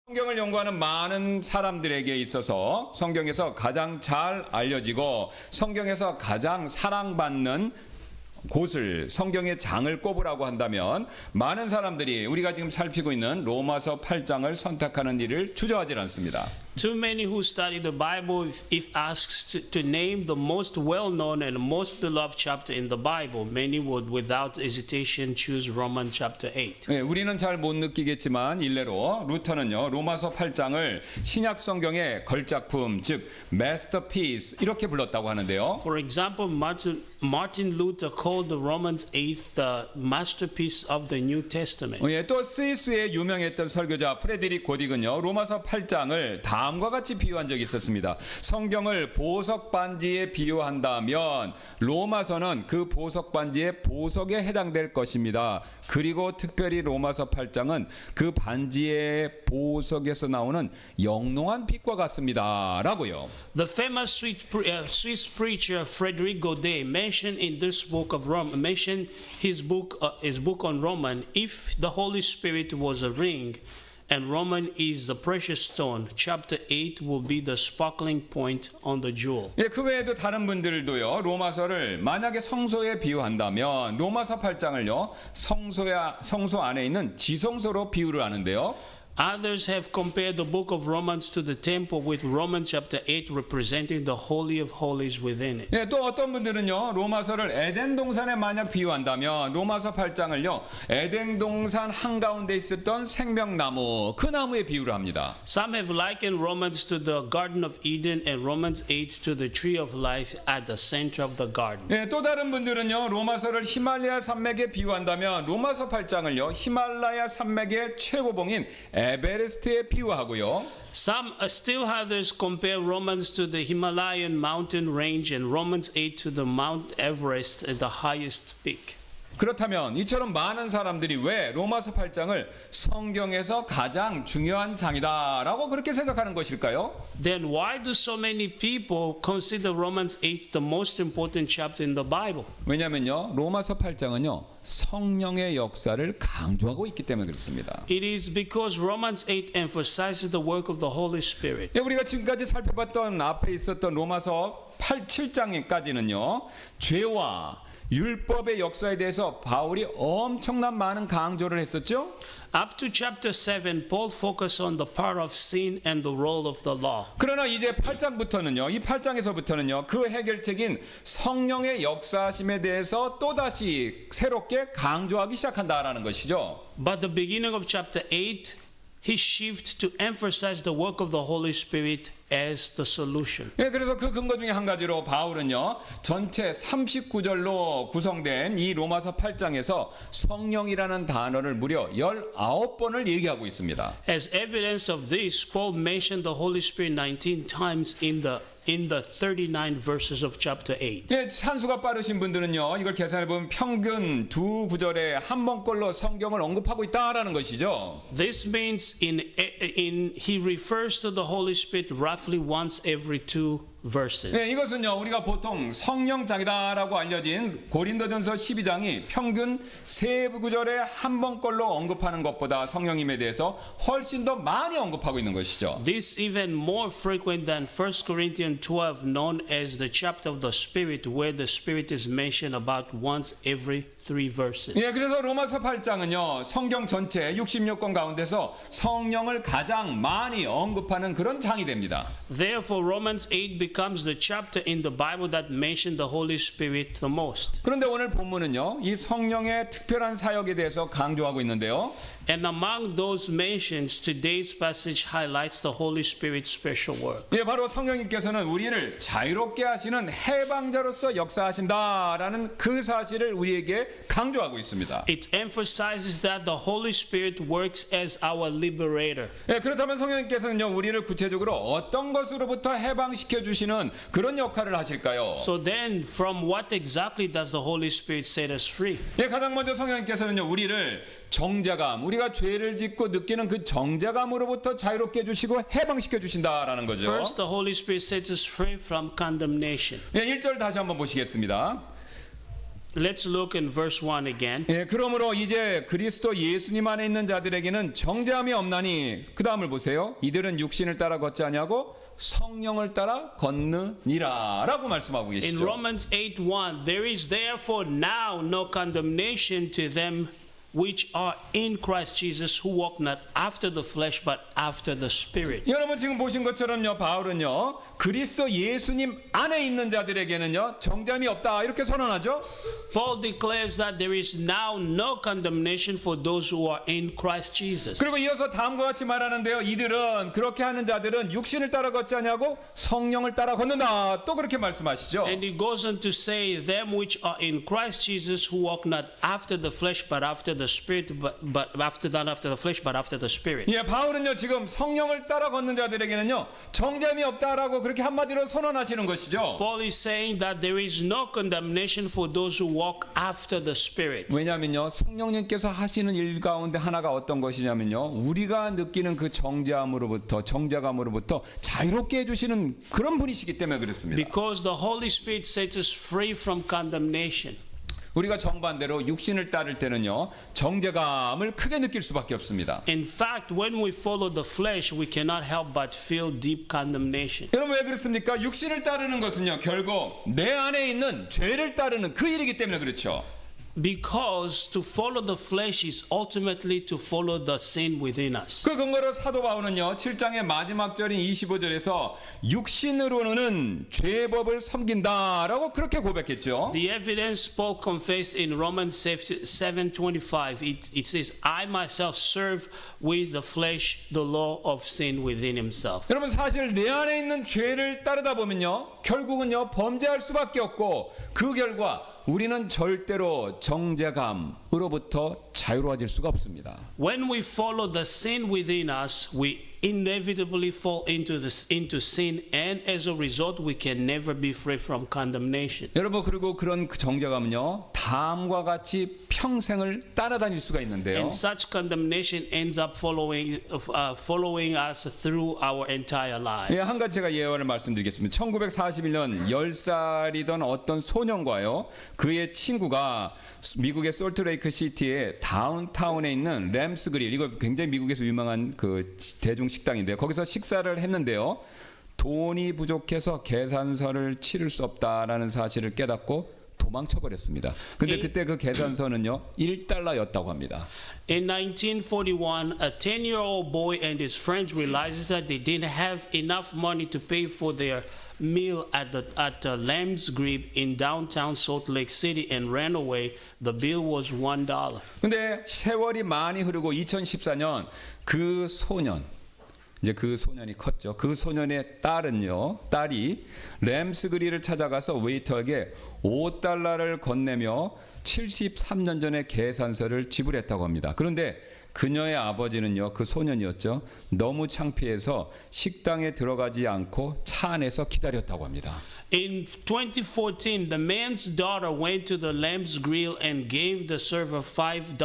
성경을 연구하는 많은 사람들에게 있어서 성경에서 가장 잘 알려지고 성경에서 가장 사랑받는 곳을 성경의 장을 꼽으라고 한다면 많은 사람들이 우리가 지금 살피고 있는 로마서 8장을 선택하는 일을 주저하지 않습니다. Too many who study the Bible, if asked to name the most well-known and most beloved chapter in the Bible, many would without hesitation choose Romans chapter 8. 네, 우리는 잘 못 느끼겠지만 일례로 루터는요 로마서 8장을 신약 성경의 걸작품 즉 masterpiece 이렇게 불렀다고 하는데요. For example, Martin Luther called the Romans 8 the masterpiece of the New Testament. 예, 또 스위스의 유명했던 설교자 프레드릭 고딕은요 로마서 8장을 다음과 같이 비유한 적이 있었습니다. 성경을 보석 반지에 비유한다면 로마서는 그 보석 반지의 보석에 해당될 것입니다. 그리고 특별히 로마서 8장은 그 반지의 보석에서 나오는 영롱한 빛과 같습니다. 라고요. The famous Swiss preacher Frédéric Godet mentioned in this book of Rome, mentioned his book on Roman, if the Holy Spirit was a ring and Roman is the precious stone, chapter 8 will be the sparkling point on the jewel. 예, 그 외에도 다른 분들도요. 로마서를 만약에 성소에 비유한다면 로마서 8장을요. 성소 안에 있는 지성소로 비유를 하는데요. Others have compared the book of Romans to the temple with Romans chapter 8 representing the Holy of Holies within it. 예, 또 어떤 분들은요. 로마서를 에덴 동산에 만약 비유한다면 로마서 8장을요. 에덴 동산 한가운데 있었던 생명나무 그 나무에 비유를 합니다. Some have likened Romans to the Garden of Eden and Romans 8 to the Tree of Life at the center of the garden. 예, 또 다른 분들은요. 로마서를 히말라야 산맥에 비유한다면 로마서 8장을요. 히말라야 산맥의 최고봉인 에베레스트에 비유하고요. Some still others compare Romans to the Himalayan mountain range and Romans 8 to the Mount Everest, the highest peak. 그렇다면 이처럼 많은 사람들이 왜 로마서 8장을 성경에서 가장 중요한 장이다라고 그렇게 생각하는 것일까요? Then why do so many people consider Romans 8 the most important chapter in the Bible? 왜냐면요. 로마서 8장은요. 성령의 역사를 강조하고 있기 때문에 그렇습니다. It is because Romans 8 emphasizes the work of the Holy Spirit. 우리가 지금까지 살펴봤던 앞에 있었던 로마서 7장까지는요. 죄와 율법의 역사에 대해서 바울이 엄청난 많은 강조를 했었죠. Up to chapter 7, Paul focused on the power of sin and the role of the law. 그러나 이제 8장부터는요. 이 8장에서부터는요. 그 해결책인 성령의 역사심에 대해서 또다시 새롭게 강조하기 시작한다라는 것이죠. But the beginning of chapter 8, he shifts to emphasize the work of the Holy Spirit as the solution. 예, 그래서 그 근거 중에 한 가지로 바울은요. 전체 39절로 구성된 이 로마서 8장에서 성령이라는 단어를 무려 19번을 얘기하고 있습니다. As evidence of this, Paul mentioned the Holy Spirit 19 times in the 39 verses of chapter 8. 예, 산수가 빠르신 분들은요. 이걸 계산해 보면 평균 두 구절에 한 번꼴로 성경을 언급하고 있다라는 것이죠. This means he refers to the Holy Spirit roughly once every 2 verses. 예, 이것은요. 우리가 보통 성령장이다라고 알려진 고린도전서 12장이 평균 세 구절에 한 번꼴로 언급하는 것보다 성령님에 대해서 훨씬 더 많이 언급하고 있는 것이죠. This even more frequent than 1 Corinthians 12, known as the chapter of the Spirit, where the Spirit is mentioned about once every 3 verses. 예, 그래서 로마서 8장은요. 성경 전체 66권 가운데서 성령을 가장 많이 언급하는 그런 장이 됩니다. Therefore, Romans 8 becomes the chapter in the Bible that mentions the Holy Spirit the most. 그런데 오늘 본문은요. 이 성령의 특별한 사역에 대해서 강조하고 있는데요. And among those mentions, today's passage highlights the Holy Spirit's special work. 예, 바로 성령님께서는 우리를 자유롭게 하시는 해방자로서 역사하신다라는 그 사실을 우리에게 강조하고 있습니다. It emphasizes that the Holy Spirit works as our liberator. 예, 그렇다면 성령님께서는요, 우리를 구체적으로 어떤 것으로부터 해방시켜 주시는 그런 역할을 하실까요? So then, from what exactly does the Holy Spirit set us free? 예, 가장 먼저 성령님께서는요, 우리를 정죄감, 우리가 죄를 짓고 느끼는 그 정죄감으로부터 자유롭게 해주시고 해방시켜 주신다라는 거죠. First, the Holy Spirit sets us free from condemnation. 예, 1절 다시 한번 보시겠습니다. Let's look in verse 1 again. 예, 그러므로 이제 그리스도 예수님 안에 있는 자들에게는 정죄함이 없나니 그 다음을 보세요. 이들은 육신을 따라 걷지 아니하고 성령을 따라 걷느니라라고 말씀하고 In 계시죠. Romans 8:1, there is therefore now no condemnation to them which are in Christ Jesus, who walk not after the flesh but after the Spirit. 여러분 지금 보신 것처럼요, 바울은요, 그리스도 예수님 안에 있는 자들에게는요 정죄함이 없다 이렇게 선언하죠. Paul declares that there is now no condemnation for those who are in Christ Jesus. 그리고 이어서 다음과 같이 말하는데요, 이들은 그렇게 하는 자들은 육신을 따라 걷지 아니하고 성령을 따라 걷는다. 또 그렇게 말씀하시죠. And he goes on to say, them which are in Christ Jesus, who walk not after the flesh but after the Spirit, but after the flesh but after the Spirit. 예, 바울은요 지금 성령을 따라 걷는 자들에게는요 정죄함이 없다라고 그렇게 한마디로 선언하시는 것이죠. Paul is saying that there is no condemnation for those who walk after the Spirit. 왜냐하면요 성령님께서 하시는 일 가운데 하나가 어떤 것이냐면요 우리가 느끼는 그 정죄감으로부터 자유롭게 해주시는 그런 분이시기 때문에 그렇습니다. Because the Holy Spirit sets us free from condemnation. 우리가 정반대로 육신을 따를 때는요 정죄감을 크게 느낄 수밖에 없습니다. In fact, when we follow the flesh, we cannot help but feel deep condemnation. 여러분 왜 그렇습니까? 육신을 따르는 것은요 결국 내 안에 있는 죄를 따르는 그 일이기 때문에 그렇죠. Because to follow the flesh is ultimately to follow the sin within us. 그 근거로 사도 바울은요 7장의 마지막 절인 25절에서 육신으로는 죄법을 섬긴다라고 그렇게 고백했죠. The evidence Paul confessed in Romans 7:25, it says, I myself serve with the flesh the law of sin within himself. 여러분 사실 내 안에 있는 죄를 따르다 보면요 결국은요 범죄할 수밖에 없고 그 결과 우리는 절대로 정죄감으로부터 자유로워질 수가 없습니다. When we follow the sin within us, we inevitably fall into sin, and as a result, we can never be free from condemnation. 여러분 그리고 그런 그 정죄감은요 다음과 같이 평생을 따라다닐 수가 있는데요. And such condemnation ends up following us through our entire life. 예, 한 가지 제가 예언을 말씀드리겠습니다. 1941년 10살이던 어떤 소년과요 그의 친구가 미국의 솔트레이크 시티의 다운타운에 있는 램스 그릴, 이거 굉장히 미국에서 유명한 그 대중 식당인데요. 거기서 식사를 했는데요. 돈이 부족해서 계산서를 치를 수 없다라는 사실을 깨닫고 도망쳐 버렸습니다. 근데 그때 그 계산서는요 1달러였다고 합니다. In 1941, a 10-year-old boy and his friends realized that they didn't have enough money to pay for their meal at the Lamb's Grip in downtown Salt Lake City and ran away. The bill was $1. 근데 세월이 많이 흐르고 2014년 그 소년 이제 그 소년이 컸죠. 그 소년의 딸이 램스 그릴을 찾아가서 웨이터에게 $5를 건네며 73년 전에 계산서를 지불했다고 합니다. 그런데 그녀의 아버지는요, 그 소년이었죠. 너무 창피해서 식당에 들어가지 않고 차 안에서 기다렸다고 합니다. In 2014, the man's daughter went to the Lamb's Grill and gave the server $5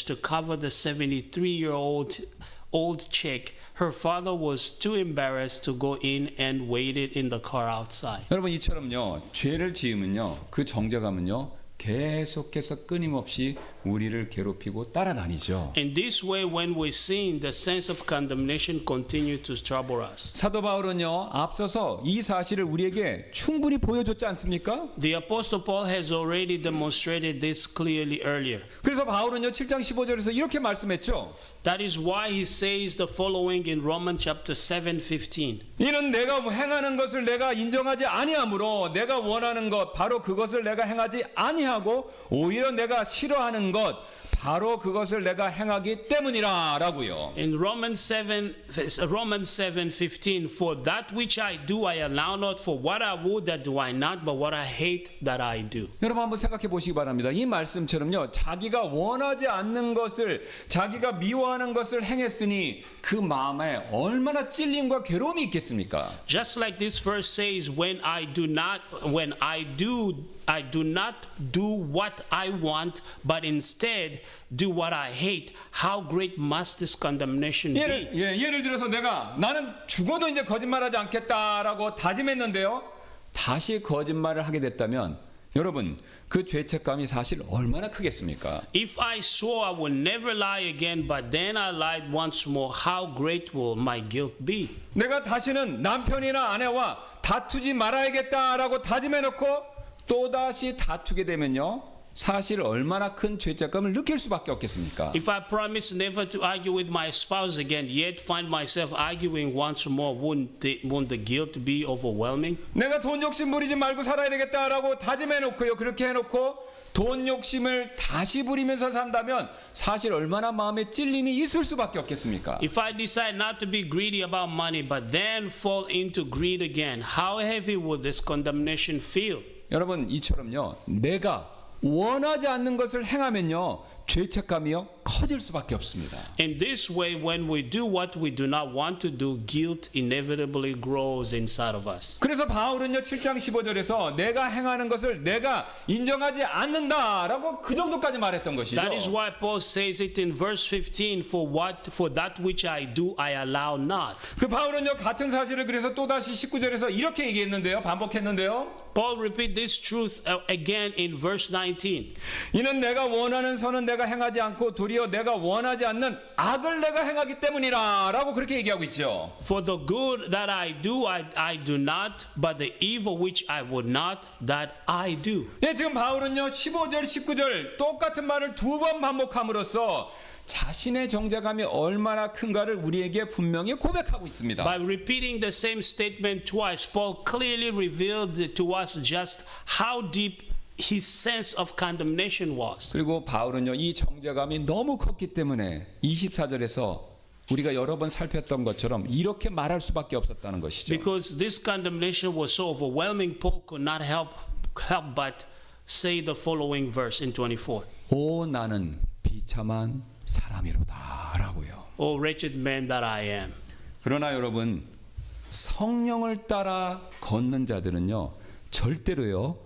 to cover the 73-year-old chick. Her father was too embarrassed to go in and waited in the car outside. 여러분 이처럼요, 죄를 지으면요, 그 정죄감은요, 계속해서 끊임없이 우리를 괴롭히고 따라다니죠. In this way, when we sin, the sense of condemnation continues to trouble us. 사도 바울은요 앞서서 이 사실을 우리에게 충분히 보여줬지 않습니까? The Apostle Paul has already demonstrated this clearly earlier. 그래서 바울은요 7장 15절에서 이렇게 말씀했죠. That is why he says the following in Romans chapter 7:15. 이는 내가 행하는 것을 내가 인정하지 아니하므로 내가 원하는 것 바로 그것을 내가 행하지 아니하고 오히려 내가 싫어하는 것 바로 그것을 내가 행하기 때문이라라고요. In Romans 7:15, for that which I do I allow not, for what I would that do I not, but what I hate that I do. 여러분 한번 생각해 보시기 바랍니다. 이 말씀처럼요. 자기가 원하지 않는 것을 자기가 미워하는 것을 행했으니 그 마음에 얼마나 찔림과 괴로움이 있겠습니까? Just like this verse says, when I do not do what I want, but instead do what I hate. How great must this condemnation be? 예를 들어서 나는 죽어도 이제 거짓말하지 않겠다라고 다짐했는데요. 다시 거짓말을 하게 됐다면 여러분, 그 죄책감이 사실 얼마나 크겠습니까? If I swore I would never lie again, but then I lied once more, how great will my guilt be? 내가 다시는 남편이나 아내와 다투지 말아야겠다라고 다짐해놓고 또다시 다투게 되면요, 사실 얼마나 큰 죄책감을 느낄 수밖에 없겠습니까? If I promise never to argue with my spouse again, yet find myself arguing once more, won't the guilt be overwhelming? 내가 돈 욕심 부리지 말고 살아야 되겠다라고 다짐해놓고요, 그렇게 해놓고 돈 욕심을 다시 부리면서 산다면 사실 얼마나 마음에 찔림이 있을 수밖에 없겠습니까? If I decide not to be greedy about money, but then fall into greed again, how heavy would this condemnation feel? 여러분, 이처럼요, 내가 원하지 않는 것을 행하면요, 죄책감이요 커질 수밖에 없습니다. In this way, when we do what we do not want to do, guilt inevitably grows inside of us. 그래서 바울은요 7장 15절에서 내가 행하는 것을 내가 인정하지 않는다라고 그 정도까지 말했던 것이죠. That is why Paul says it in verse 15, for that which I do, I allow not. 그 바울은요 같은 사실을 그래서 또다시 19절에서 이렇게 얘기했는데요, 반복했는데요. Paul repeat this truth again in verse 19. 이는 내가 원하는 선은 내가 행하지 않고 도리어 내가 원하지 않는 악을 내가 행하기 때문이라 라고 그렇게 얘기하고 있죠. For the good that I do, I do not, but the evil which I would not, that I do. 예, 지금 바울은요 15절 19절 똑같은 말을 두 번 반복함으로써 자신의 정죄감이 얼마나 큰가를 우리에게 분명히 고백하고 있습니다. By repeating the same statement twice, Paul clearly revealed to us just how deep his sense of condemnation was. 그리고 바울은요 이 정죄감이 너무 컸기 때문에 24절에서 우리가 여러 번 살폈던 것처럼 이렇게 말할 수밖에 없었다는 것이죠. Because this condemnation was so overwhelming, Paul could not help but say the following verse in 24. 오 나는 비참한 사람이로다 라고요. O wretched man that I am. 그러나 여러분, 성령을 따라 걷는 자들은요 절대로요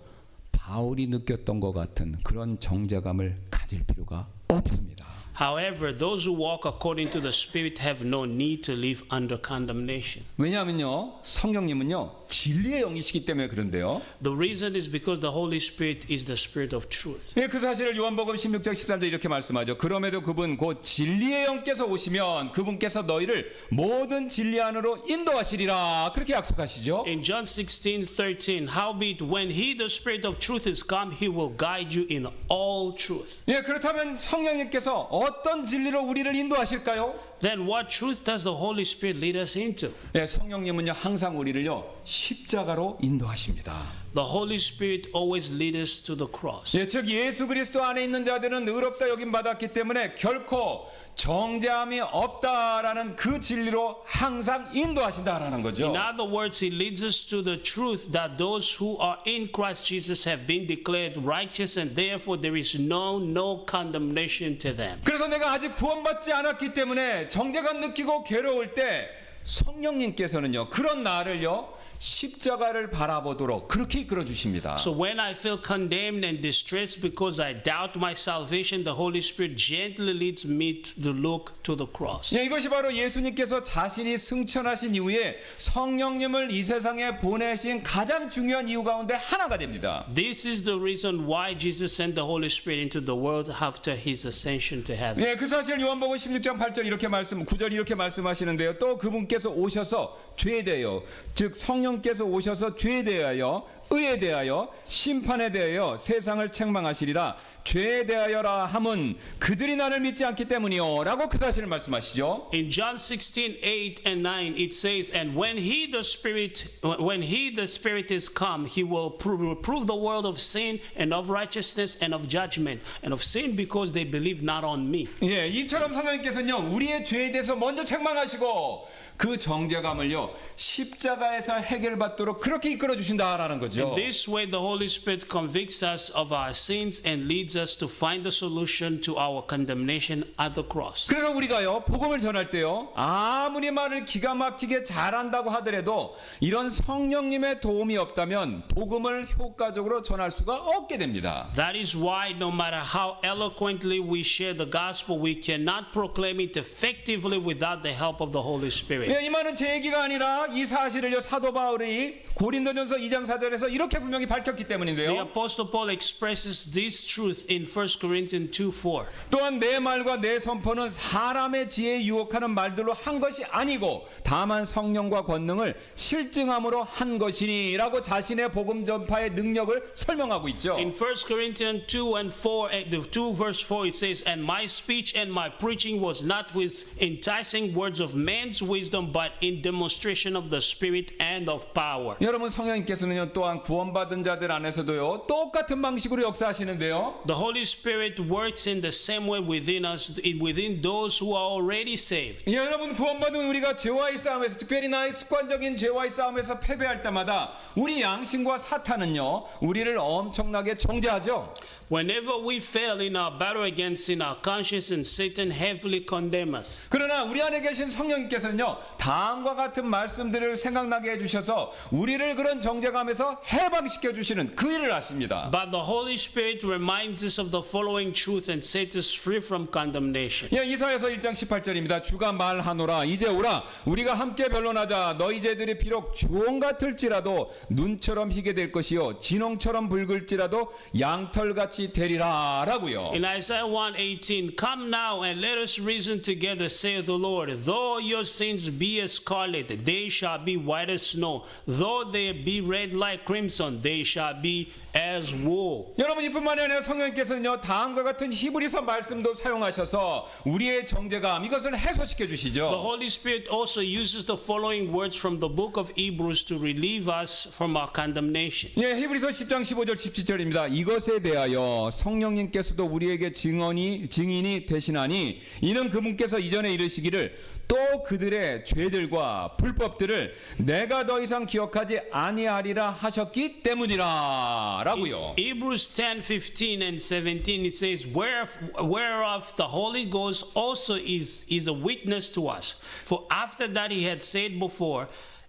바울이 느꼈던 것 같은 그런 정죄감을 가질 필요가 없습니다. However, those who walk according to the Spirit have no need to live under condemnation. 왜냐하면요 성령님은요 진리의 영이시기 때문에 그런데요. The reason is because the Holy Spirit is the Spirit of truth. 예, 그 사실을 요한복음 16장 13절 이렇게 말씀하죠. 그럼에도 그분 곧 진리의 영께서 오시면 그분께서 너희를 모든 진리 안으로 인도하시리라 그렇게 약속하시죠. In John 16:13, howbeit when he the Spirit of truth is come, he will guide you in all truth. 예, 그렇다면 성령님께서 어떤 진리로 우리를 인도하실까요? Then what truth does the Holy Spirit lead us into? 예, 성령님은요 항상 우리를요 십자가로 인도하십니다. The Holy Spirit always leads us to the cross. 예, 즉 예수 그리스도 안에 있는 자들은 의롭다 여김 받았기 때문에 결코 정죄함이 없다라는 그 진리로 항상 인도하신다라는 거죠. In other words, he leads us to the truth that those who are in Christ Jesus have been declared righteous, and therefore there is no condemnation to them. 그래서 내가 아직 구원받지 않았기 때문에 정죄감 느끼고 괴로울 때 성령님께서는요 그런 나를요 십자가를 바라보도록 그렇게 이끌어 주십니다. So when I feel condemned and distressed because I doubt my salvation, the Holy Spirit gently leads me to look to the cross. 예, 이것이 바로 예수님께서 자신이 승천하신 이후에 성령님을 이 세상에 보내신 가장 중요한 이유 가운데 하나가 됩니다. This is the reason why Jesus sent the Holy Spirit into the world after his ascension to heaven. 예, 그 사실 요한복음 16장 8절 이렇게 9절 이렇게 말씀하시는데요. 또 그분께서 오셔서 죄에 대하여 즉 성령께서 오셔서 죄에 대하여 의에 대하여 심판에 대하여 세상을 책망하시리라. 죄에 대하여라 함은 그들이 나를 믿지 않기 때문이요 라고 그 사실을 말씀하시죠. In John 16:8 and 9 it says, and when he the Spirit is come, he will prove the world of sin and of righteousness and of judgment, and of sin because they believe not on me. 예, 이처럼 성령님께서는요 우리의 죄에 대해서 먼저 책망하시고 그 정죄감을요 십자가에서 해결받도록 그렇게 이끌어 주신다라는 거죠. In this way, the Holy Spirit convicts us of our sins and leads leads us to find the solution to our condemnation at the cross. 그래서 우리가요 복음을 전할 때요 아무리 말을 기가 막히게 잘한다고 하더라도 이런 성령님의 도움이 없다면 복음을 효과적으로 전할 수가 없게 됩니다. That is why no matter how eloquently we share the gospel, we cannot proclaim it effectively without the help of the Holy Spirit. 이 말은 제 얘기가 아니라 이 사실을요 사도 바울이 고린도전서 2장 4절에서 이렇게 분명히 밝혔기 The 때문인데요. Apostle Paul expresses this truth in 1 Corinthians 2:4. 또한 내 말과 내 선포는 사람의 지혜에 유혹하는 말들로 한 것이 아니고 다만 성령과 권능을 실증함으로 한 것이니라고 자신의 복음 전파의 능력을 설명하고 있죠. In 1 Corinthians 2 and 4, the 2 verse 4, it says, "And my speech and my preaching was not with enticing words of man's wisdom, but in demonstration of the Spirit and of power." 여러분 성령님께서는요 또한 구원받은 자들 안에서도요 똑같은 방식으로 역사하시는데요. The Holy Spirit works in the same way within us, within those who are already saved. 여러분 구원받은 우리가 죄와의 싸움에서 특별히 나의 습관적인 죄와의 싸움에서 패배할 때마다 우리 양심과 사탄은요 우리를 엄청나게 정죄하죠. Whenever we fail in our battle against sin, our conscience and Satan heavily condemn us. 그러나 우리 안에 계신 성령님께서는요 다음과 같은 말씀들을 생각나게 해주셔서 우리를 그런 정죄감에서 해방시켜 주시는 그 일을 하십니다. But the Holy Spirit reminds us of the following truth and sets us free from condemnation. 이사야서 1장 18절입니다. 주가 말하노라 이제 오라 우리가 함께 변론하자 너희 죄들이 비록 주홍 같을지라도 눈처럼 희게 될 것이요 진홍처럼 붉을지라도 양털같이 되리라라고요. In Isaiah 1:18, "Come now and let us reason together, saith the Lord. Though your sins be as scarlet, they shall be white as snow. Though they be red like crimson, they shall be as wool." 여러분 이뿐만이 아니라 성령님께서는요 다음과 같은 히브리서 말씀도 사용하셔서 우리의 정죄감 이것을 해소시켜 The 주시죠. Holy Spirit also uses the following words from the book of Hebrews to relieve us from our condemnation. 히브리서 10장 15절 17절입니다. 이것에 대하여 성령님께서도 우리에게 증인이 되시나니 이는 그분께서 이전에 이르시기를 또 그들의 죄들과 불법들을 내가 더 이상 기억하지 아니하리라 하셨기 때문이라라고요. Hebrews 10:15 and 17 it says, whereof the Holy Ghost also is a witness to us. For after that he had said before,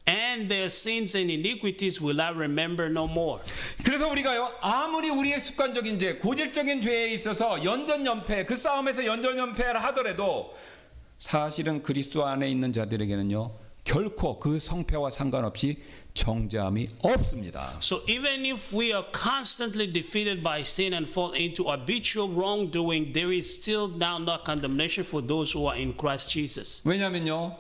and their sins and iniquities will I remember no more. 그래서 우리가요 아무리 우리의 습관적인 죄, 고질적인 죄에 있어서 연전연패, 그 싸움에서 연전연패를 하더라도 사실은 그리스도 안에 있는 자들에게는요 결코 그 성패와 상관없이 정죄함이 없습니다. So even if we are constantly defeated by sin and fall into habitual wrongdoing, there is still now no condemnation for those who are in Christ Jesus. 왜냐하면요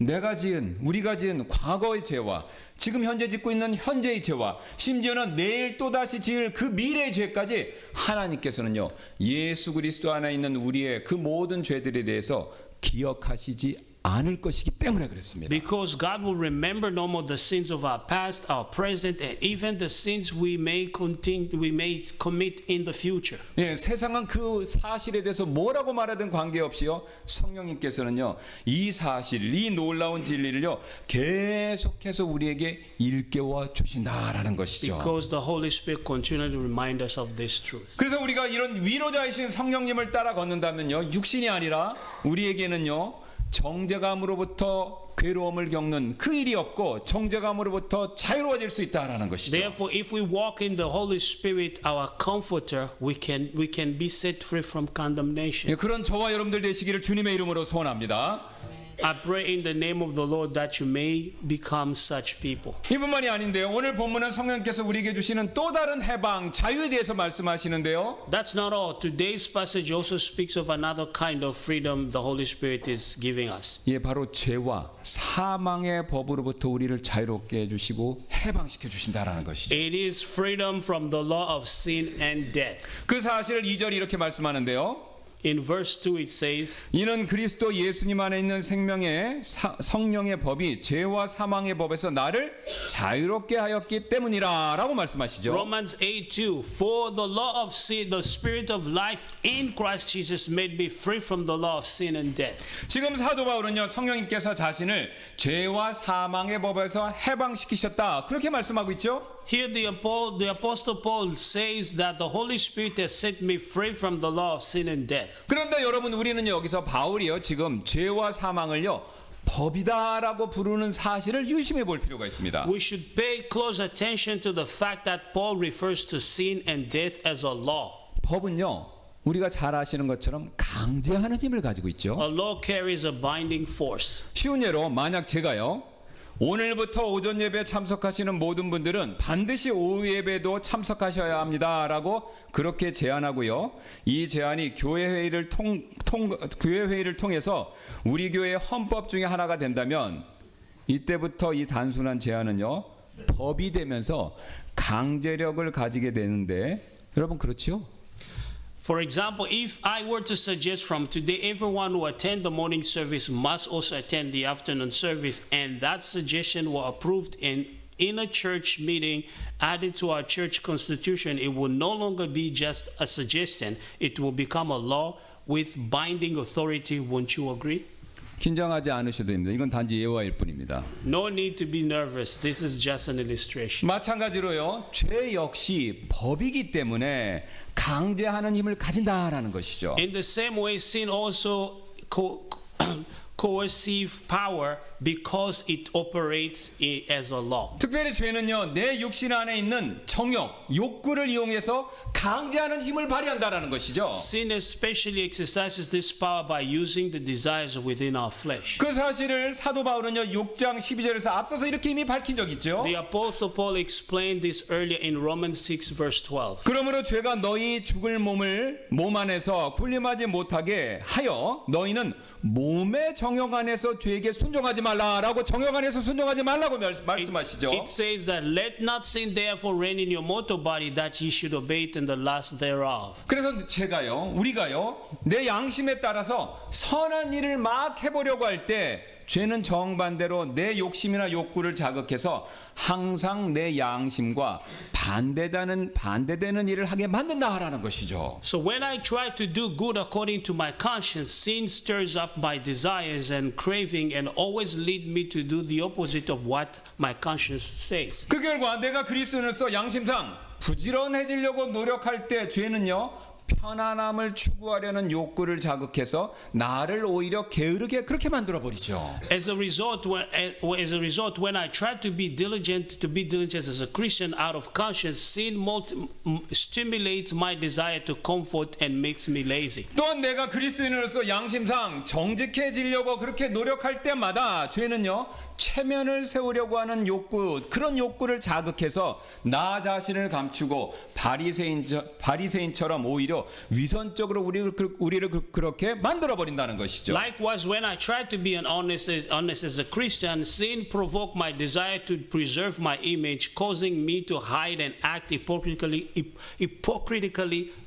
우리가 지은 과거의 죄와 지금 현재 짓고 있는 현재의 죄와 심지어는 내일 또다시 지을 그 미래의 죄까지 하나님께서는요 예수 그리스도 안에 있는 우리의 그 모든 죄들에 대해서 기억하시지 않을 것이기 때문에 그랬습니다. Because God will remember no more the sins of our past, our present, and even the sins we may commit in the future. 세상은 그 사실에 대해서 뭐라고 말하든 관계없이요 성령님께서는요 이 사실, 이 놀라운 진리를요 계속해서 우리에게 일깨워 주신다라는 것이죠. Because the Holy Spirit continually reminds us of this truth. 그래서 우리가 이런 위로자이신 성령님을 따라 걷는다면요 육신이 아니라 우리에게는요 정죄감으로부터 괴로움을 겪는 그 일이 없고 정죄감으로부터 자유로워질 수 있다라는 것이죠. Therefore, if we walk in the Holy Spirit, our Comforter, we can be set free from condemnation. 그런 저와 여러분들 되시기를 주님의 이름으로 소원합니다. I pray in the name of the Lord that you may become such people. 이뿐만이 아닌데요. 오늘 본문은 성령께서 우리에게 주시는 또 다른 해방, 자유에 대해서 말씀하시는데요. That's not all. Today's passage also speaks of another kind of freedom the Holy Spirit is giving us. 바로 죄와 사망의 법으로부터 우리를 자유롭게 해주시고 해방시켜 주신다라는 것이죠. It is freedom from the law of sin and death. 그 사실을 2절이 이렇게 말씀하는데요. In verse 2 it says, 이는 그리스도 예수님 안에 있는 생명의 성령의 법이 죄와 사망의 법에서 나를 자유롭게 하였기 때문이라 라고 말씀하시죠. Romans 8:2 For the law of sin, the spirit of life in Christ Jesus made me free from the law of sin and death. 지금 사도 바울은요 성령님께서 자신을 죄와 사망의 법에서 해방시키셨다 그렇게 말씀하고 있죠. Here the Apostle Paul says that the Holy Spirit has set me free from the law of sin and death. 그런데 여러분 우리는 여기서 바울이요 지금 죄와 사망을요 법이다라고 부르는 사실을 유심해 볼 필요가 있습니다. We should pay close attention to the fact that Paul refers to sin and death as a law. 법은요 우리가 잘 아시는 것처럼 강제하는 힘을 가지고 있죠. A law carries a binding force. 쉬운 예로 만약 제가요 오늘부터 오전 예배에 참석하시는 모든 분들은 반드시 오후 예배도 참석하셔야 합니다라고 그렇게 제안하고요. 이 제안이 교회 회의를 통해서 우리 교회의 헌법 중에 하나가 된다면 이때부터 이 단순한 제안은요 법이 되면서 강제력을 가지게 되는데 여러분 그렇지요? For example, if I were to suggest from today everyone who attend the morning service must also attend the afternoon service, and that suggestion were approved in a church meeting added to our church constitution, it will no longer be just a suggestion. It will become a law with binding authority. Won't you agree? 긴장하지 않으셔도 됩니다. 이건 단지 예화일 뿐입니다. No need to be nervous. This is just an illustration. 마찬가지로요. 죄 역시 법이기 때문에 강제하는 힘을 가진다라는 것이죠. In the same way, sin also coercive power because it operates as a law. 특별히 죄는요. 내 육신 안에 있는 정욕, 욕구를 이용해서 강제하는 힘을 발휘한다라는 것이죠. Sin especially exercises this power by using the desires within our flesh. 그 사실을 사도 바울은요. 6장 12절에서 앞서서 이렇게 이미 밝힌 적이 있죠. The Apostle Paul explained this earlier in Romans 6 verse 12. 그러므로 죄가 너희 죽을 몸을 몸 안에서 군림하지 못하게 하여 너희는 몸의 정욕 안에서 죄에게 순종하지 말라라고 정욕 안에서 순종하지 말라고 말씀하시죠. It says that let not sin therefore reign in your mortal body that ye should obey it in the lust thereof. 그래서 우리가요 내 양심에 따라서 선한 일을 막 해보려고 할 때 죄는 정반대로 내 욕심이나 욕구를 자극해서 항상 내 양심과 반대되는 일을 하게 만든다라는 것이죠. So when I try to do good according to my conscience, sin stirs up my desires and craving and always lead me to do the opposite of what my conscience says. 그 결과 내가 그리스도인으로서 양심상 부지런해지려고 노력할 때 죄는요 편안함을 추구하려는 욕구를 자극해서 나를 오히려 게으르게 그렇게 만들어 버리죠. As a result, when I try to be diligent as a Christian out of conscience, sin stimulates my desire to comfort and makes me lazy. 또한 내가 그리스도인으로서 양심상 정직해지려고 그렇게 노력할 때마다 죄는요 체면을 세우려고 하는 욕구, 그런 욕구를 자극해서 나 자신을 감추고 바리새인처럼 오히려 위선적으로 우리를 그렇게 만들어 버린다는 것이죠. Likewise, when I try to be honest as a Christian, sin provoked my desire to preserve my image, causing me to hide and act hypocritically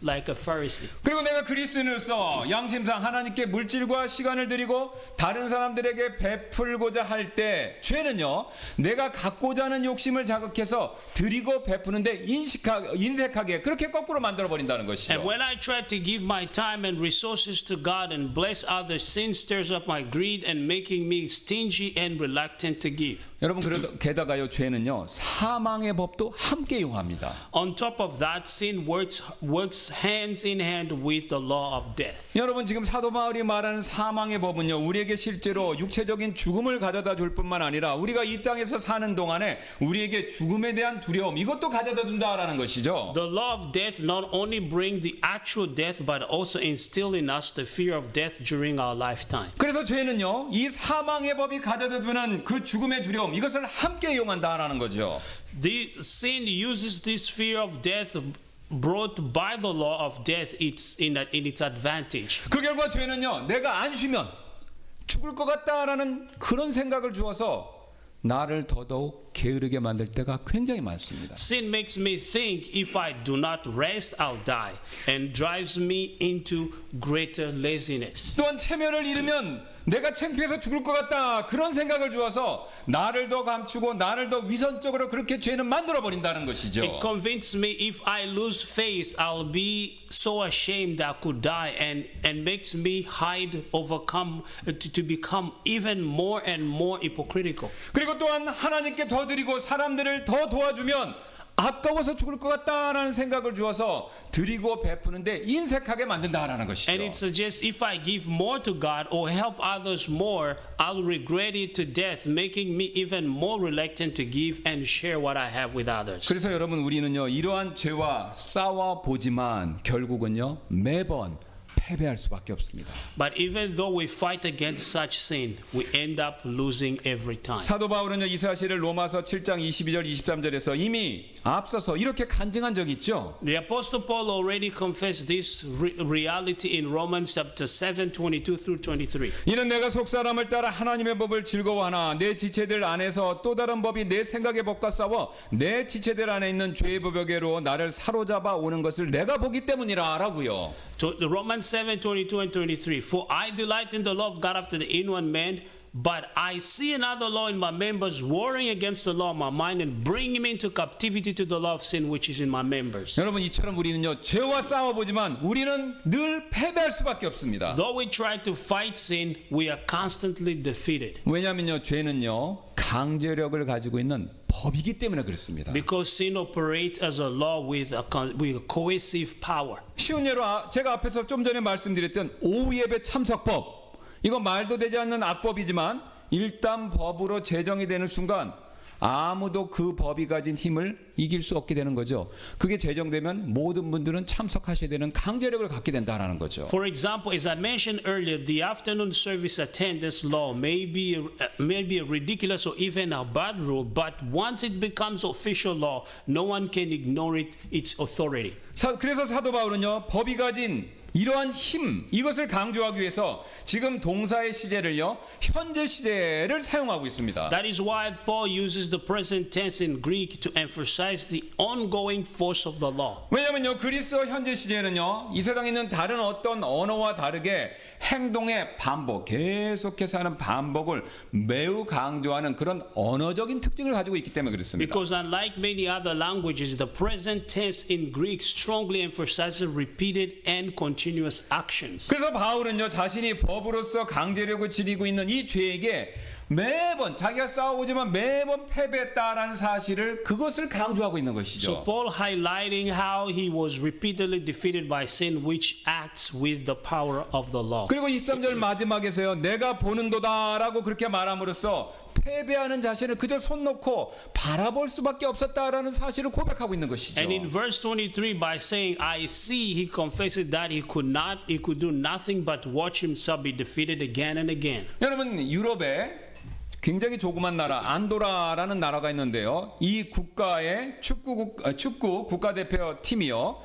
like a Pharisee. 그리고 내가 그리스도인으로서 양심상 하나님께 물질과 시간을 드리고 다른 사람들에게 베풀고자 할 때 죄는요 내가 갖고자 하는 욕심을 자극해서 드리고 베푸는데 인색하게 그렇게 거꾸로 만들어 버린다는 것이죠. And when I try to give my time and resources to God and bless others, sin stirs up my greed and making me stingy and reluctant to give. 여러분 게다가요 죄는요 사망의 법도 함께 이용합니다. On top of that, sin works hands in hand with the law of death. 여러분 지금 사도 바울이 말하는 사망의 법은요 우리에게 실제로 육체적인 죽음을 가져다 줄 뿐만 아니라 우리가 이 땅에서 사는 동안에 우리에게 죽음에 대한 두려움 이것도 가져다 준다라는 것이죠. The law of death not only bring the actual death but also instill in us the fear of death during our lifetime. 그래서 죄는요 이 사망의 법이 가져다 주는 그 죽음의 두려움 이것을 함께 이용한다라는 거죠. This sin uses this fear of death brought by the law of death in its advantage. 그 결과 죄는요 내가 안 쉬면 죽을 것 같다라는 그런 생각을 주어서 나를 더더욱 게으르게 만들 때가 굉장히 많습니다. Sin makes me think if I do not rest, I'll die, and drives me into greater laziness. 또한 체면을 잃으면 내가 창피해서 죽을 것 같다 그런 생각을 주어서 나를 더 감추고 나를 더 위선적으로 그렇게 죄는 만들어 버린다는 것이죠. It convinced me if I lose face, I'll be so ashamed I could die, and makes me overcome to become even more and more hypocritical. 그리고 또한 하나님께 더 드리고 사람들을 더 도와주면 아까워서 죽을 것 같다라는 생각을 주어서 드리고 베푸는데 인색하게 만든다라는 것이죠. And it suggests if I give more to God or help others more, I'll regret it to death, making me even more reluctant to give and share what I have with others. 그래서 여러분 우리는요 이러한 죄와 싸워 보지만 결국은요 매번 패배할 수밖에 없습니다. But even though we fight against such sin, we end up losing every time. 사도 바울은요 이 사실을 로마서 7장 22절 23절에서 이미 앞서서 이렇게 간증한 적이 있죠. The Apostle Paul already confessed this reality in Romans chapter 7, 22 through 23. 이는 내가 속사람을 따라 하나님의 법을 즐거워하나 내 지체들 안에서 또 다른 법이 내 생각의 법과 싸워 내 지체들 안에 있는 죄의 법에게로 나를 사로잡아 오는 것을 내가 보기 때문이라 라고요. The Romans 7, 22 and 23. For I delight in the law of God after the inward man, but I see another law in my members, warring against the law of my mind and bringing me into captivity to the law of sin which is in my members. 여러분 이처럼 우리는요 죄와 싸워보지만 우리는 늘 패배할 수밖에 없습니다. Though we try to fight sin, we are constantly defeated. 왜냐하면요 죄는요 강제력을 가지고 있는 법이기 때문에 그렇습니다. Because sin operates as a law with a coercive power. 쉬운 예로 제가 앞에서 좀 전에 말씀드렸던 오후 예배 참석법 이거 말도 되지 않는 악법이지만 일단 법으로 제정이 되는 순간 아무도 그 법이 가진 힘을 이길 수 없게 되는 거죠. 그게 제정되면 모든 분들은 참석하셔야 되는 강제력을 갖게 된다는 거죠. For example, as I mentioned earlier, the afternoon service attendance law may be a ridiculous or even a bad rule, but once it becomes official law, no one can ignore its authority. 그래서 사도 바울은요 법이 가진 이러한 힘 이것을 강조하기 위해서 지금 동사의 시제를요 현재 시제를 사용하고 있습니다. That is why Paul uses the present tense in Greek to emphasize the ongoing force of the law. 왜냐하면요 그리스어 현재 시제는요 이 세상에 있는 다른 어떤 언어와 다르게 행동의 반복 계속해서 하는 반복을 매우 강조하는 그런 언어적인 특징을 가지고 있기 때문에 그렇습니다. Because unlike many other languages, the present tense in Greek strongly emphasizes repeated and continuous actions. 그래서 바울은요 자신이 법으로서 강제력을 지니고 있는 이 죄에게 매번 자기가 싸워보지만 매번 패배했다라는 사실을 그것을 강조하고 있는 것이죠. So Paul highlighting how he was repeatedly defeated by sin which acts with the power of the law. 그리고 23절 마지막에서요 내가 보는도다라고 그렇게 말함으로써 패배하는 자신을 그저 손 놓고 바라볼 수밖에 없었다라는 사실을 고백하고 있는 것이죠. And in verse 23 by saying I see he confessed that he could do nothing but watch himself be defeated again and again. 여러분 유럽에 굉장히 조그만 나라 안도라라는 나라가 있는데요. 이 국가의 축구 국가대표 팀이요.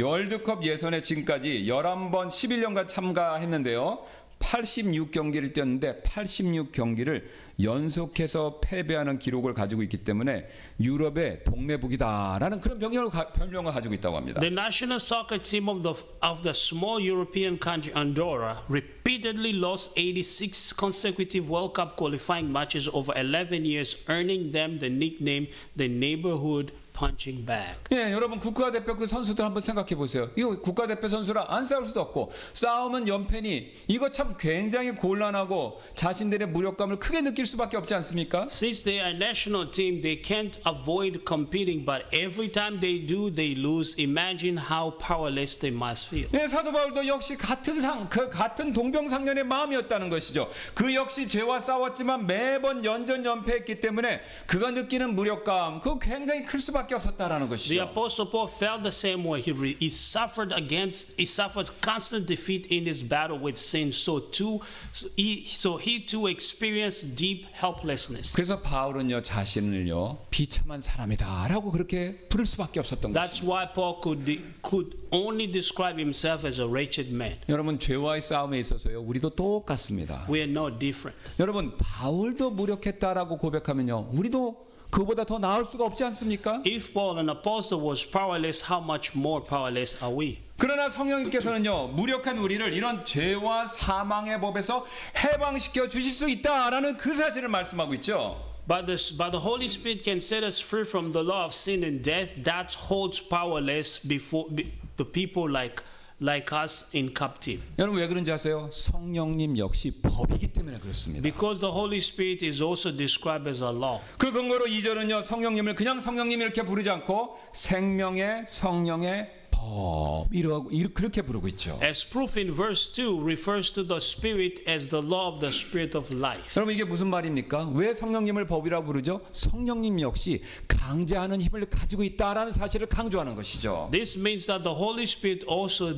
월드컵 예선에 지금까지 11번 11년간 참가했는데요. 86경기를 뛰었는데 86경기를 연속해서 패배하는 기록을 가지고 있기 때문에 유럽의 동네북이다라는 그런 별명을 가지고 있다고 합니다. The national soccer team of the small European country Andorra repeatedly lost 86 consecutive World Cup qualifying matches over 11 years, earning them the nickname the neighborhood punching bag. 예, 여러분 국가대표 그 선수들 한번 생각해 보세요. 이거 국가대표 선수랑 안 싸울 수도 없고 싸우면 연패니 이거 참 굉장히 곤란하고 자신들의 무력감을 크게 느낄 수밖에 없지 않습니까? Since they are national team, they can't avoid competing, but every time they do, they lose. Imagine how powerless they must feel. 예, 사도 바울도 역시 같은 동병상련의 마음이었다는 것이죠. 그 역시 죄와 싸웠지만 매번 연전연패했기 때문에 그가 느끼는 무력감, 그거 굉장히 클 수밖에 없었다라는 The 것이죠. Apostle Paul felt the same way. He suffered constant defeat in his battle with sin. So he too experienced deep helplessness. 그래서 바울은요 자신을요 비참한 사람이다라고 그렇게 부를 수밖에 없었던 That's 것이죠. why Paul could only describe himself as a wretched man. 여러분 죄와의 싸움에 있어서요 우리도 똑같습니다. We are no different. 여러분 바울도 무력했다라고 고백하면요 우리도 그보다 더 나을 수가 없지 않습니까? If Paul, an apostle, was powerless, how much more powerless are we? 그러나 성령님께서는요 무력한 우리를 이런 죄와 사망의 법에서 해방시켜 주실 수 있다라는 그 사실을 말씀하고 있죠. But the Holy Spirit can set us free from the law of sin and death that holds powerless before the people like like us in captive. 여러분 왜 그런지 아세요? 성령님 역시 법이기 때문에 그렇습니다. Because the Holy Spirit is also described as a law. 그 근거로 2절은요 성령님을 그냥 성령님 이렇게 부르지 않고 생명의 성령의 법 그렇게 부르고 있죠. As proof in verse 2 refers to the Spirit as the law of the Spirit of life. 여러분 이게 무슨 말입니까? 왜 성령님을 법이라고 부르죠? 성령님 역시 강제하는 힘을 가지고 있다라는 사실을 강조하는 것이죠. This means that the Holy Spirit also